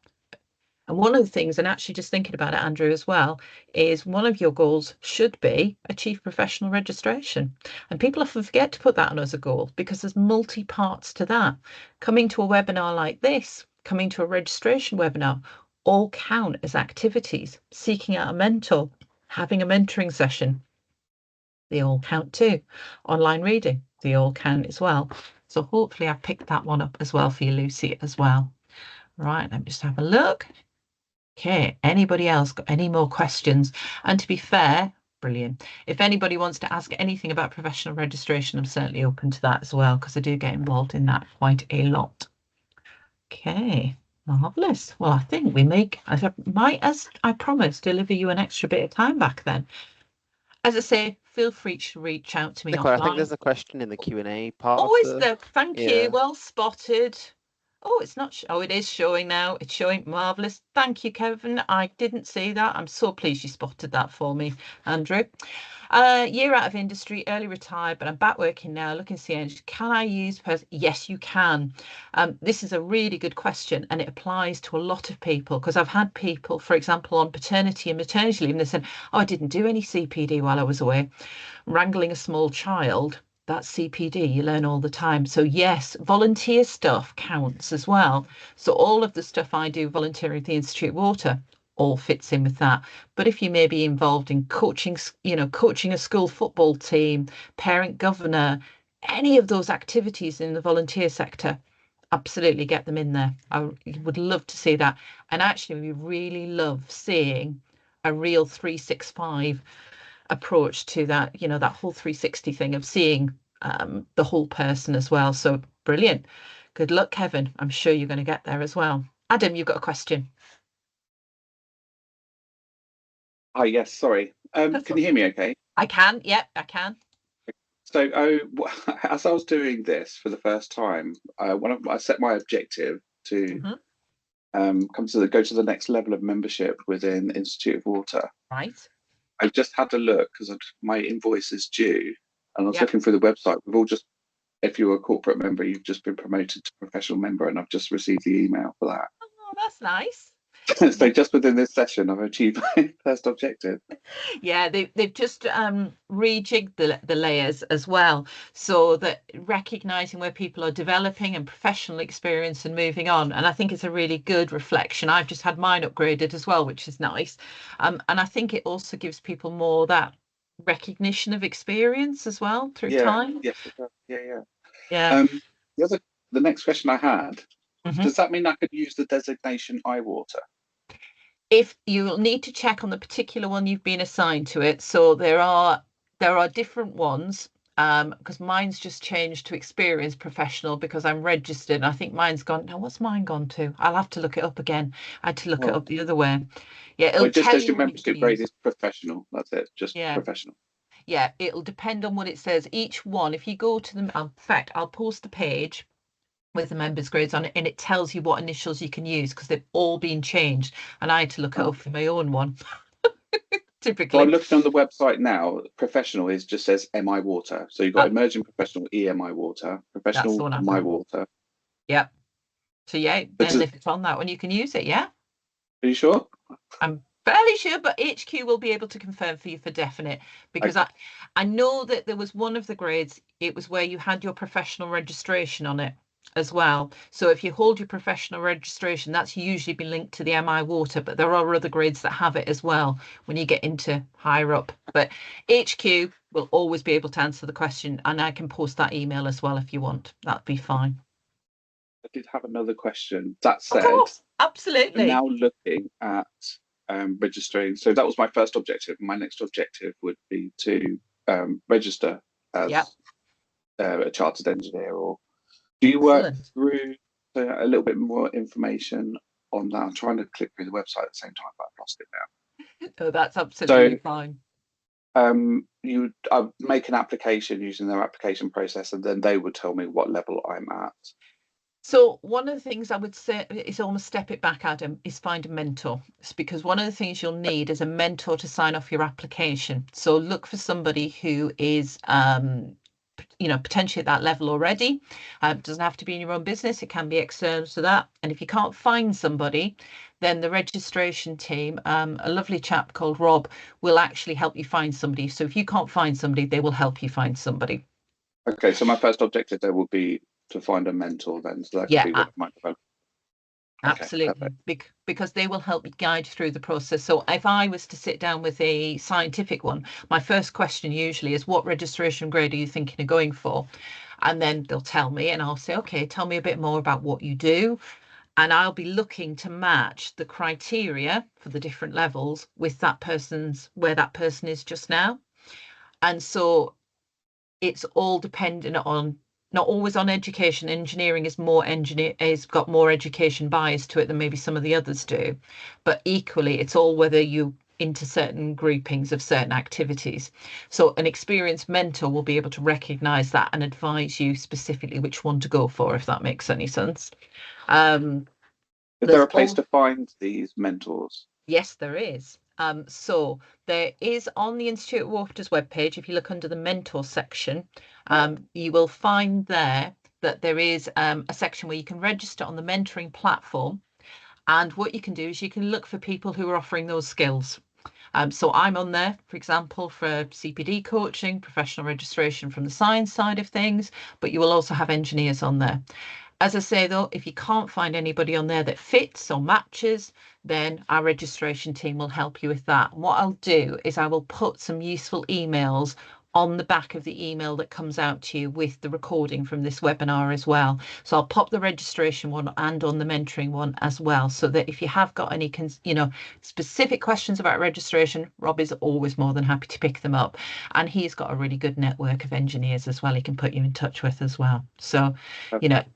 And one of the things, and actually just thinking about it, Andrew, as well, is one of your goals should be achieve professional registration. And people often forget to put that on as a goal because there's multi parts to that. Coming to a webinar like this, coming to a registration webinar, all count as activities. Seeking out a mentor, having a mentoring session, they all count too. Online reading, they all count as well. So hopefully I picked that one up as well for you, Lucy, as well. Right, let me just have a look. Okay, anybody else got any more questions? And to be fair, brilliant. If anybody wants to ask anything about professional registration, I'm certainly open to that as well, because I do get involved in that quite a lot. Okay, marvellous. Well, I think we might, as I promised, deliver you an extra bit of time back then. As I say, feel free to reach out to me Nicola, I think offline. there's a question in the Q&A part of Oh, is the... there? Thank you. Yeah. Well spotted. Oh, it's not. Oh, it is showing now. It's showing. Marvellous. Thank you, Kevin. I didn't see that. I'm so pleased you spotted that for me, Andrew. Year out of industry, early retired, but I'm back working now, looking to see energy. Can I use Yes, you can. This is a really good question, and it applies to a lot of people because I've had people, for example, on paternity and maternity leave, and they said, "Oh, I didn't do any CPD while I was away." Wrangling a small child, that's CPD, you learn all the time. So yes, volunteer stuff counts as well. So all of the stuff I do volunteering at the Institute of Water all fits in with that. But if you may be involved in coaching, coaching a school football team, parent governor, any of those activities in the volunteer sector, absolutely get them in there. I would love to see that. And actually, we really love seeing a real 365 approach to that, that whole 360 thing of seeing the whole person as well. So brilliant. Good luck, Kevin. I'm sure you're going to get there as well. Adam, you've got a question. Hi, yes, sorry. Can you hear me okay? I can, yep, I can. So, as I was doing this for the first time, I set my objective to go to the next level of membership within Institute of Water. Right. I just had to look because my invoice is due, and I was Yep. looking through the website. We've all just, if you're a corporate member, you've just been promoted to professional member, and I've just received the email for that. Oh, that's nice. So just within this session, I've achieved my first objective. Yeah, they've just rejigged the layers as well, so that recognizing where people are developing and professional experience and moving on. And I think it's a really good reflection. I've just had mine upgraded as well, which is nice. And I think it also gives people more that recognition of experience as well through time. Yes, it does. Yeah. Yeah. The next question I had, Mhm. does that mean I could use the designation IWater? If you'll need to check on the particular one you've been assigned to it. So there are different ones, because mine's just changed to experienced professional because I'm registered. I think mine's gone. Now, what's mine gone to? I'll have to look it up again. I had to look it up the other way. Yeah, it'll Well, it just tell says you your what it's membership grade used. is professional. That's it, just Yeah. professional. Yeah, it'll depend on what it says. Each one, if you go to them, in fact, I'll post the page with the members grades on it, and it tells you what initials you can use because they've all been changed, and I had to look it up for my own one. Typically. So I'm looking on the website now. Professional just says MI Water. So you've got emerging professional EMI Water, professional MI Water. Yep. So yeah, then if it's on that one, you can use it. Yeah. Are you sure? I'm fairly sure, but HQ will be able to confirm for you for definite, because I know that there was one of the grades. It was where you had your professional registration on it as well. So if you hold your professional registration, that's usually been linked to the MI Water, but there are other grades that have it as well when you get into higher up. But HQ will always be able to answer the question, and I can post that email as well if you want. That'd be fine. I did have another question. That said, of course, absolutely. I'm now looking at registering. So that was my first objective. My next objective would be to register as a chartered engineer. Or do you work through a little bit more information on that? I'm trying to click through the website at the same time, but I've lost it now. Oh, that's absolutely fine. You make an application using their application process, and then they would tell me what level I'm at. So one of the things I would say is almost step it back, Adam, is find a mentor. It's because one of the things you'll need is a mentor to sign off your application. So look for somebody who is, potentially at that level already. It doesn't have to be in your own business. It can be external to that. And if you can't find somebody, then the registration team, a lovely chap called Rob, will actually help you find somebody. So if you can't find somebody, they will help you find somebody. Okay, so my first objective there will be to find a mentor then. So that could be one of my development. Absolutely, because they will help you guide through the process. So if I was to sit down with a scientific one, my first question usually is, what registration grade are you thinking of going for? And then they'll tell me, and I'll say, okay, tell me a bit more about what you do. And I'll be looking to match the criteria for the different levels with where that person is just now. And so it's all dependent on, not always on education. Engineering is got more education bias to it than maybe some of the others do. But equally, it's all whether you into certain groupings of certain activities. So an experienced mentor will be able to recognize that and advise you specifically which one to go for, if that makes any sense. Is there a place to find these mentors? Yes, there is. So there is on the Institute of Water's webpage, if you look under the mentor section, you will find there that there is a section where you can register on the mentoring platform. And what you can do is you can look for people who are offering those skills. So I'm on there, for example, for CPD coaching, professional registration from the science side of things, but you will also have engineers on there. As I say, though, if you can't find anybody on there that fits or matches, then our registration team will help you with that. What I'll do is I will put some useful emails on the back of the email that comes out to you with the recording from this webinar as well. So I'll pop the registration one and on the mentoring one as well, so that if you have got any specific questions about registration, Rob is always more than happy to pick them up, and he's got a really good network of engineers as well he can put you in touch with as well. So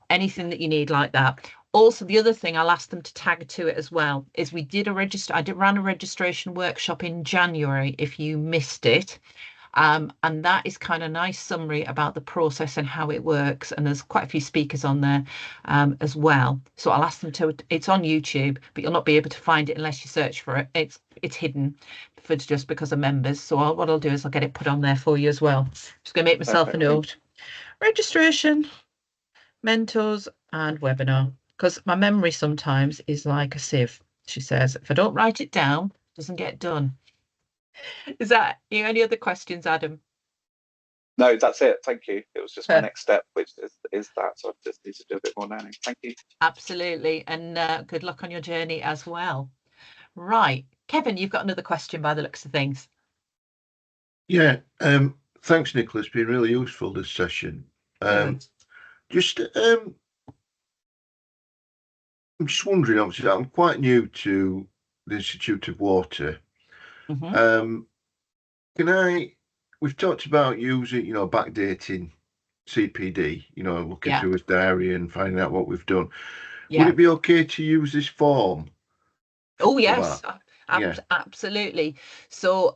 anything that you need like that. Also, the other thing I'll ask them to tag to it as well is I ran a registration workshop in January if you missed it. And that is kind of nice summary about the process and how it works. And there's quite a few speakers on there as well. So I'll ask them to, it's on YouTube, but you'll not be able to find it unless you search for it. It's hidden just because of members. So what I'll do is I'll get it put on there for you as well. Just going to make myself a note. Registration, mentors and webinar. Because my memory sometimes is like a sieve. She says, if I don't write it down, it doesn't get done. Is that any other questions, Adam? No, that's it. Thank you. It was just my next step, which is that. So I just need to do a bit more learning. Thank you. Absolutely. And good luck on your journey as well. Right. Kevin, you've got another question by the looks of things. Yeah. Thanks, Nicola. It's been really useful, this session. I'm just wondering, obviously, I'm quite new to the Institute of Water. Mm-hmm. We've talked about using, backdating CPD, looking through his diary and finding out what we've done. Would it be okay to use this form? Oh, yes, absolutely. So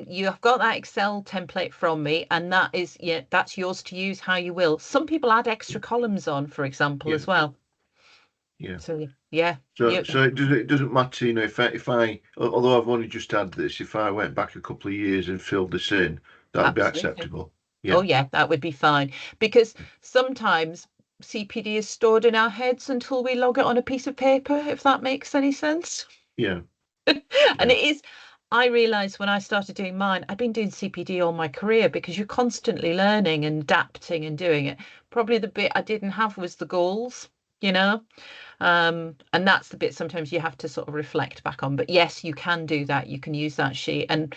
you have got that Excel template from me, and that's yours to use how you will. Some people add extra columns on, for example, as well. Yeah. So So it doesn't matter, if I although I've only just had this, if I went back a couple of years and filled this in, that would be acceptable. Yeah. Oh yeah, that would be fine, because sometimes CPD is stored in our heads until we log it on a piece of paper, if that makes any sense. Yeah. And it is. I realised when I started doing mine, I'd been doing CPD all my career, because you're constantly learning and adapting and doing it. Probably the bit I didn't have was the goals, and that's the bit sometimes you have to sort of reflect back on. But yes, you can do that. You can use that sheet, and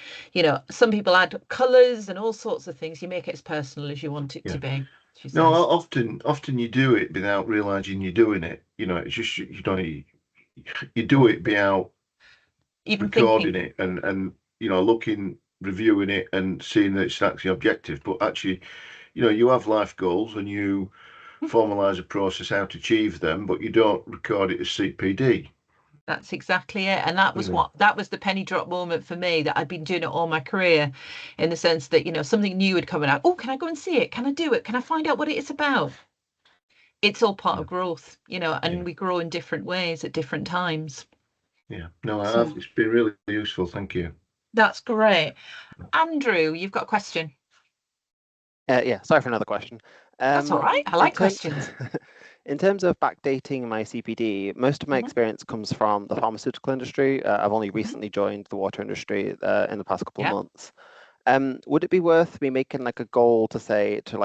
some people add colours and all sorts of things. You make it as personal as you want it to be. No, often you do it without realising you're doing it. It's just you do it without even recording it and looking, reviewing it and seeing that it's actually objective. But actually, you have life goals and you formalise a process how to achieve them, but you don't record it as CPD. That's exactly it. And that was the penny drop moment for me, that I'd been doing it all my career, in the sense that, something new would come out. Oh, can I go and see it? Can I do it? Can I find out what it is about? It's all part of growth, and we grow in different ways at different times. Yeah, no, it's been really useful. Thank you. That's great. Andrew, you've got a question. Yeah, sorry for another question. That's all right. I like questions. In terms of backdating my CPD, most of my experience comes from the pharmaceutical industry. I've only recently joined the water industry in the past couple of months. Would it be worth me making like a goal to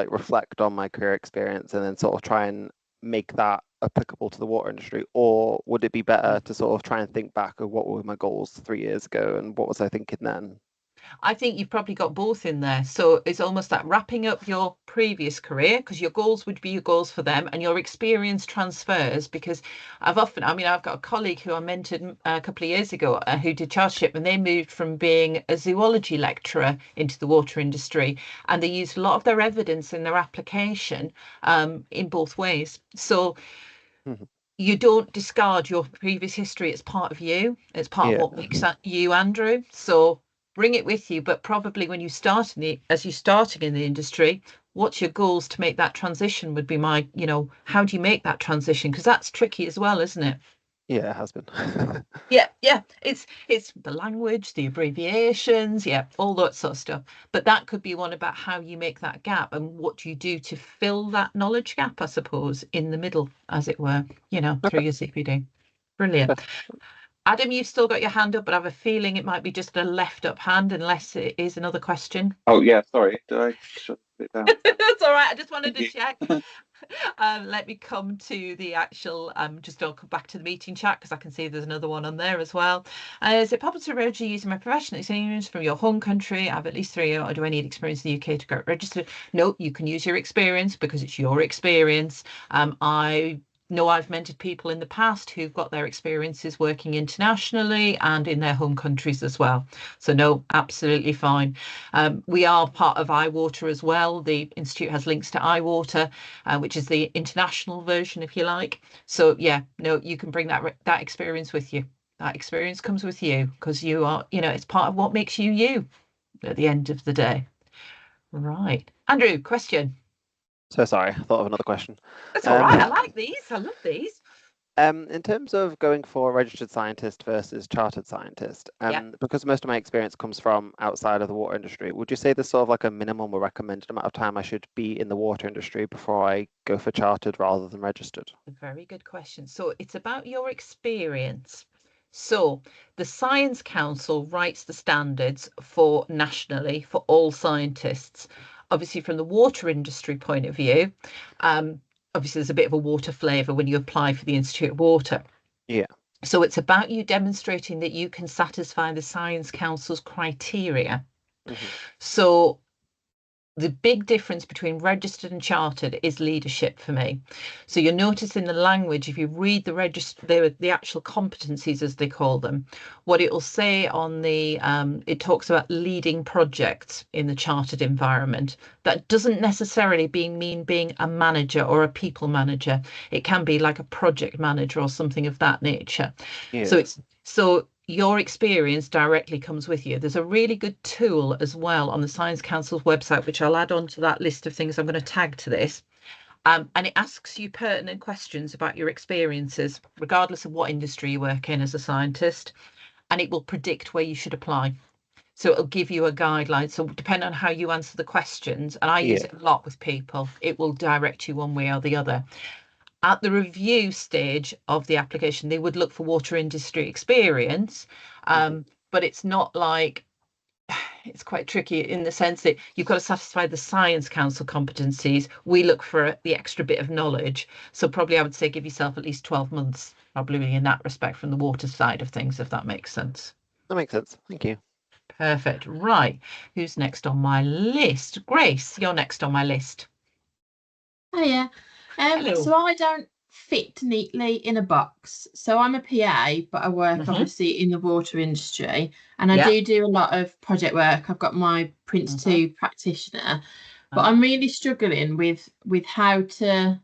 reflect on my career experience and then sort of try and make that applicable to the water industry? Or would it be better to sort of try and think back of what were my goals 3 years ago and what was I thinking then? I think you've probably got both in there. So it's almost like wrapping up your previous career, because your goals would be your goals for them, and your experience transfers. Because I've got a colleague who I mentored a couple of years ago who did chartership, and they moved from being a zoology lecturer into the water industry, and they used a lot of their evidence in their application in both ways. So you don't discard your previous history. It's part of you. It's part of what makes you, Andrew. So bring it with you, but probably when you start as you're starting in the industry, what's your goals to make that transition would be my, how do you make that transition? Because that's tricky as well, isn't it? Yeah, it has been. Yeah. It's the language, the abbreviations, all that sort of stuff. But that could be one about how you make that gap and what do you do to fill that knowledge gap, I suppose, in the middle, as it were, through your CPD. Brilliant. Adam, you've still got your hand up, but I have a feeling it might be just a left up hand, unless it is another question. Oh, yeah, sorry. Did I shut it down? That's all right. I just wanted to check. let me come to the actual, just I'll come back to the meeting chat because I can see there's another one on there as well. Is it possible to register using my professional experience from your home country? I have at least 3 years, or do I need experience in the UK to get registered? No, you can use your experience because it's your experience. I know I've mentored people in the past who've got their experiences working internationally and in their home countries as well. So no, absolutely fine. We are part of IWater as well. The Institute has links to IWater, which is the international version, if you like. So yeah, no, you can bring that experience with you. That experience comes with you because you are, it's part of what makes you you at the end of the day. Right. Andrew, question. So sorry, I thought of another question. That's all right. I like these. I love these. In terms of going for registered scientist versus chartered scientist, because most of my experience comes from outside of the water industry, would you say there's sort of like a minimum or recommended amount of time I should be in the water industry before I go for chartered rather than registered? Very good question. So it's about your experience. So the Science Council writes the standards for nationally for all scientists. Obviously, from the water industry point of view, obviously there's a bit of a water flavour when you apply for the Institute of Water. Yeah. So it's about you demonstrating that you can satisfy the Science Council's criteria. Mm-hmm. So the big difference between registered and chartered is leadership for me. So you'll notice in the language, if you read the actual competencies as they call them, what it will say on the it talks about leading projects in the chartered environment. That doesn't necessarily mean being a manager or a people manager. It can be like a project manager or something of that nature. Yeah. So your experience directly comes with you. There's a really good tool as well on the Science Council's website, which I'll add on to that list of things I'm going to tag to this. And it asks you pertinent questions about your experiences, regardless of what industry you work in as a scientist, and it will predict where you should apply. So it'll give you a guideline. So depending on how you answer the questions, and I use it a lot with people, it will direct you one way or the other. At the review stage of the application, they would look for water industry experience, but it's not like, it's quite tricky in the sense that you've got to satisfy the Science Council competencies. We look for the extra bit of knowledge. So probably I would say give yourself at least 12 months, probably in that respect, from the water side of things, if that makes sense. That makes sense. Thank you. Perfect. Right. Who's next on my list? Grace, you're next on my list. Hiya. So I don't fit neatly in a box. So I'm a PA, but I work obviously in the water industry, and I do a lot of project work. I've got my Prince 2 practitioner, but I'm really struggling with how to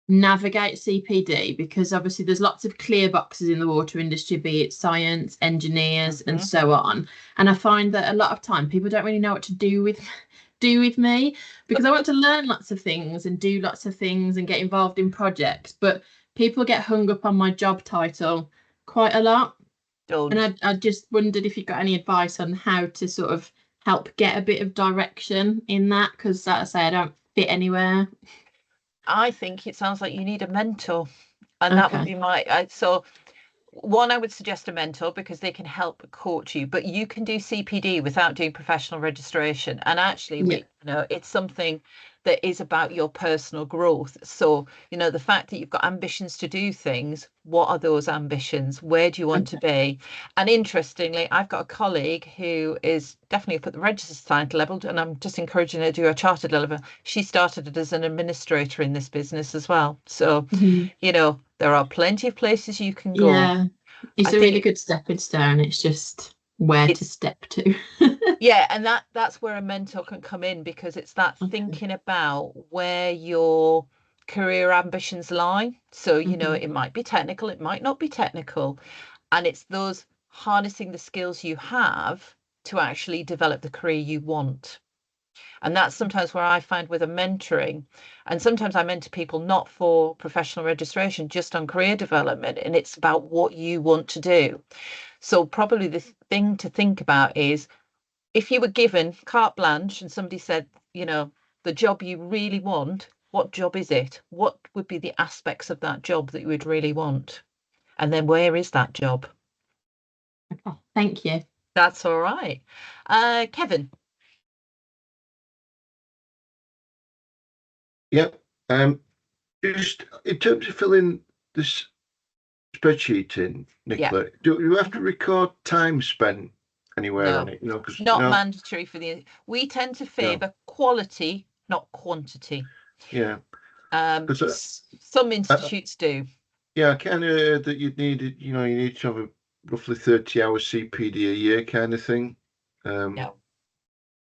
navigate CPD, because obviously there's lots of clear boxes in the water industry, be it science, engineers, and so on. And I find that a lot of time people don't really know what to do with me, because I want to learn lots of things and do lots of things and get involved in projects, but people get hung up on my job title quite a lot. And I just wondered if you got any advice on how to sort of help get a bit of direction in that, because like I say, I don't fit anywhere. I think it sounds like you need a mentor, and that would be so one, I would suggest a mentor because they can help coach you, but you can do CPD without doing professional registration. And actually, it's something that is about your personal growth. So, the fact that you've got ambitions to do things, what are those ambitions? Where do you want to be? And interestingly, I've got a colleague who is definitely up at the registered scientist level, and I'm just encouraging her to do a chartered level. She started it as an administrator in this business as well. So, there are plenty of places you can go. Yeah, it's a really good stepping stone. It's just where to step to. Yeah, and that's where a mentor can come in, because it's that thinking about where your career ambitions lie. So, it might be technical, it might not be technical. And it's those harnessing the skills you have to actually develop the career you want. And that's sometimes where I find with a mentoring, and sometimes I mentor people not for professional registration, just on career development, and it's about what you want to do. So probably the thing to think about is, if you were given carte blanche and somebody said, the job you really want, what job is it? What would be the aspects of that job that you would really want? And then where is that job? Okay, thank you. That's all right. Kevin. Yep. Just in terms of filling this spreadsheet in, Nicola, do you have to record time spent anywhere on it? It's not mandatory for we tend to favour quality, not quantity. Yeah. Some institutes do. Yeah, I kind of heard that you need to have a roughly 30 hours CPD a year kind of thing. No.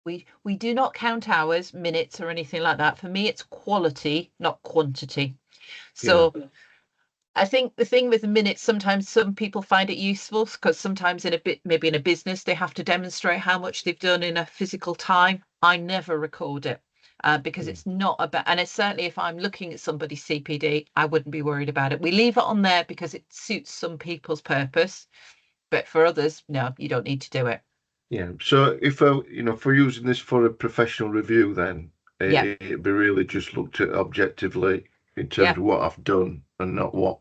We do not count hours, minutes, or anything like that. For me, it's quality, not quantity. So I think the thing with the minutes, sometimes some people find it useful because sometimes maybe in a business, they have to demonstrate how much they've done in a physical time. I never record it because it's not about, and it's certainly if I'm looking at somebody's CPD, I wouldn't be worried about it. We leave it on there because it suits some people's purpose, but for others, no, you don't need to do it. Yeah. So if we're using this for a professional review, then it'd be really just looked at objectively in terms of what I've done and not what,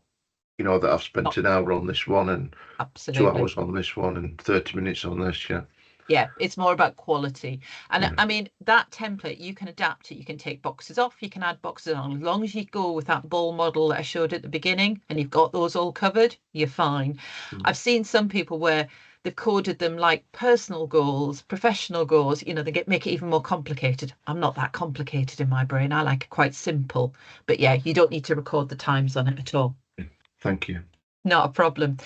that I've spent an hour on this one and 2 hours on this one and 30 minutes on this. Yeah, it's more about quality. And I mean, that template, you can adapt it. You can take boxes off, you can add boxes on. As long as you go with that ball model that I showed at the beginning and you've got those all covered, you're fine. I've seen some people where they've coded them like personal goals, professional goals, they make it even more complicated. I'm not that complicated in my brain. I like it quite simple. But yeah, you don't need to record the times on it at all. Thank you. Not a problem.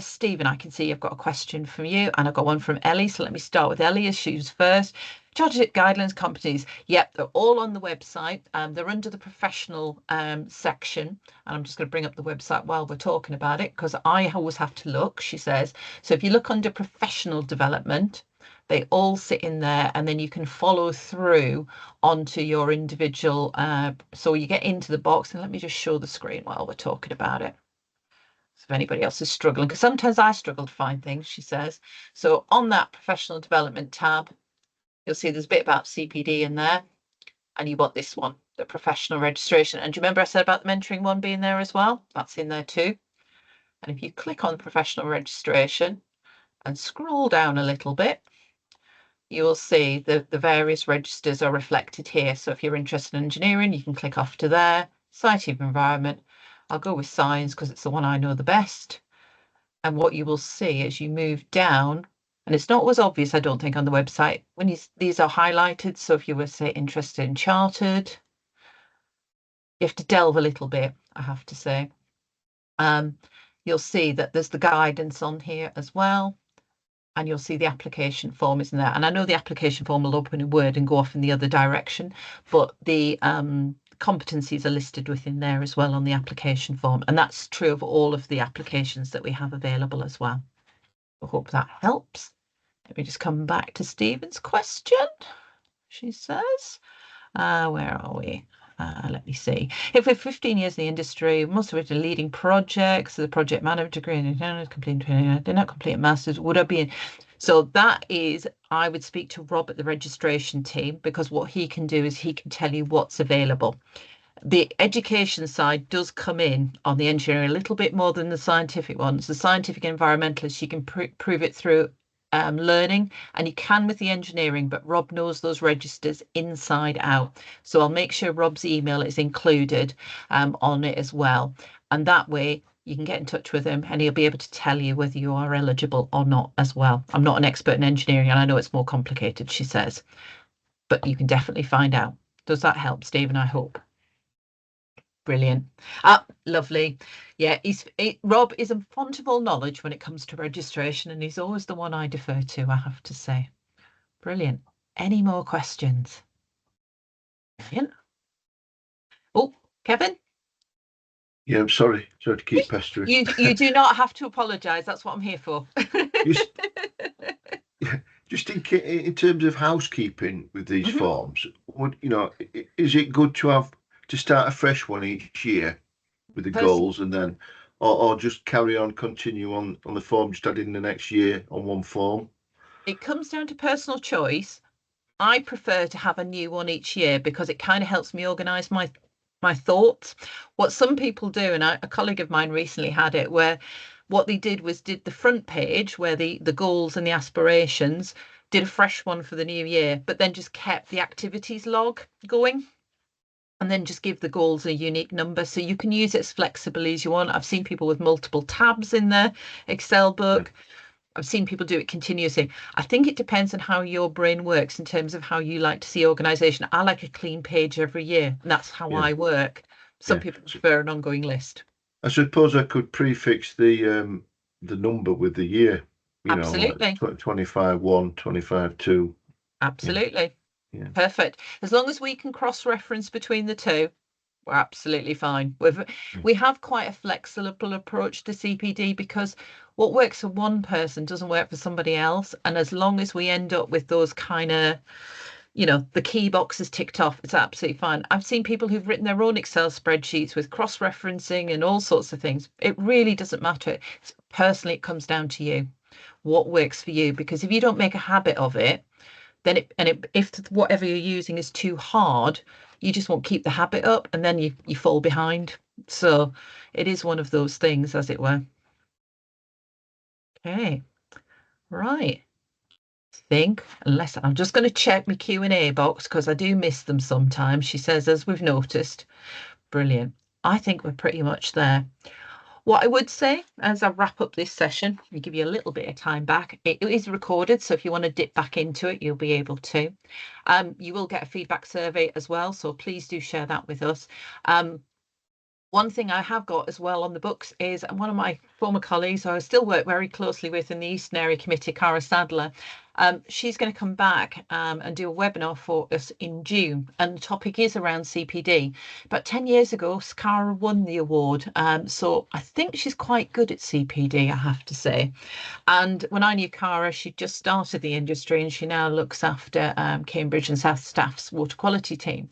Stephen, I can see you've got a question from you, and I've got one from Ellie. So let me start with Ellie as she was first. Chartership guidelines companies. Yep, they're all on the website. They're under the professional section. And I'm just going to bring up the website while we're talking about it because I always have to look, she says. So if you look under professional development, they all sit in there, and then you can follow through onto your individual. So you get into the box, and let me just show the screen while we're talking about it. If anybody else is struggling, because sometimes I struggle to find things, she says. So on that professional development tab, you'll see there's a bit about CPD in there, and you want this one, the professional registration. And do you remember I said about the mentoring one being there as well? That's in there too. And if you click on professional registration and scroll down a little bit, you will see the various registers are reflected here. So if you're interested in engineering, you can click off to there, scientific environment. I'll go with science because it's the one I know the best. And what you will see as you move down, and it's not always obvious, I don't think, on the website, when these are highlighted. So if you were, say, interested in chartered, you have to delve a little bit, I have to say. You'll see that there's the guidance on here as well. And you'll see the application form isn't there. And I know the application form will open in Word and go off in the other direction, but the competencies are listed within there as well on the application form. And that's true of all of the applications that we have available as well. I hope that helps. Let me just come back to Stephen's question. She says, where are we? Let me see. If we're 15 years in the industry, most of it are leading projects, the project manager degree, and did not complete a master's, would I be in? So that is, I would speak to Rob at the registration team, because what he can do is he can tell you what's available. The education side does come in on the engineering a little bit more than the scientific ones. The scientific environmentalists, you can prove it through learning, and you can with the engineering, but Rob knows those registers inside out. So I'll make sure Rob's email is included on it as well. And that way you can get in touch with him and he'll be able to tell you whether you are eligible or not as well. I'm not an expert in engineering and I know it's more complicated, she says, but you can definitely find out. Does that help, Stephen? I hope. Brilliant. Lovely. Yeah, Rob is a font of all knowledge when it comes to registration, and he's always the one I defer to, I have to say. Brilliant. Any more questions? Brilliant. Oh, Kevin? Yeah, I'm sorry. Sorry to keep pestering. You do not have to apologise. That's what I'm here for. Just in terms of housekeeping with these forms, is it good to start a fresh one each year with the goals, and then, or just continue on the form, just add in the next year on one form? It comes down to personal choice. I prefer to have a new one each year because it kind of helps me organise my thoughts. What some people do, and a colleague of mine recently had it, where what they did was did the front page where the goals and the aspirations, did a fresh one for the new year, but then just kept the activities log going. and then just give the goals a unique number. So you can use it as flexibly as you want. I've seen people with multiple tabs in their Excel book. I've seen people do it continuously. I think it depends on how your brain works in terms of how you like to see organisation. I like a clean page every year, and that's how I work. Some people prefer an ongoing list. I suppose I could prefix the number with the year. Absolutely. 25-1, 25-2. Absolutely. Yeah. Perfect. As long as we can cross-reference between the two, we're absolutely fine. We have quite a flexible approach to CPD because what works for one person doesn't work for somebody else. And as long as we end up with those kind of, the key boxes ticked off, it's absolutely fine. I've seen people who've written their own Excel spreadsheets with cross-referencing and all sorts of things. It really doesn't matter. Personally, it comes down to you. What works for you? Because if you don't make a habit of it, then if whatever you're using is too hard, you just won't keep the habit up, and then you fall behind. So it is one of those things, as it were. Okay, right. Unless I'm just going to check my Q&A box because I do miss them sometimes. She says, as we've noticed. Brilliant. I think we're pretty much there. What I would say as I wrap up this session, we give you a little bit of time back. It is recorded, so if you want to dip back into it, you'll be able to. You will get a feedback survey as well, so please do share that with us. One thing I have got as well on the books is one of my former colleagues who I still work very closely with in the Eastern Area Committee, Cara Sadler. She's going to come back and do a webinar for us in June, and the topic is around CPD. About 10 years ago, Cara won the award, so I think she's quite good at CPD, I have to say. And when I knew Cara, she just started the industry and she now looks after Cambridge and South Staff's water quality team.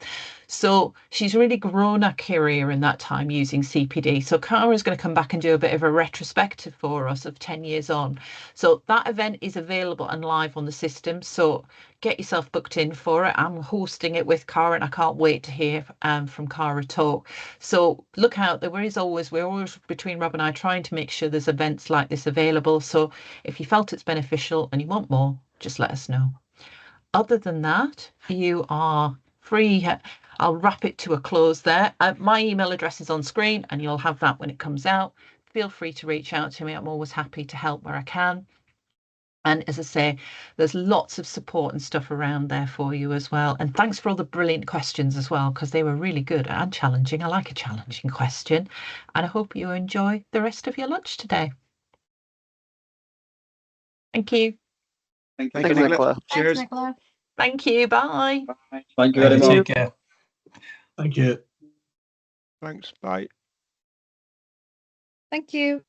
So she's really grown her career in that time using CPD. So Cara is going to come back and do a bit of a retrospective for us of 10 years on. So that event is available and live on the system. So get yourself booked in for it. I'm hosting it with Cara and I can't wait to hear from Cara talk. So look out, we're always between Rob and I trying to make sure there's events like this available. So if you felt it's beneficial and you want more, just let us know. Other than that, you are free. I'll wrap it to a close there. My email address is on screen and you'll have that when it comes out. Feel free to reach out to me. I'm always happy to help where I can. And as I say, there's lots of support and stuff around there for you as well. And thanks for all the brilliant questions as well, because they were really good and challenging. I like a challenging question. And I hope you enjoy the rest of your lunch today. Thank you. Thank you, Thanks, Nicola. Cheers. Thanks, Nicola. Thank you. Bye. Bye. Thank you very much. Take care. Thank you. Thanks. Bye. Thank you.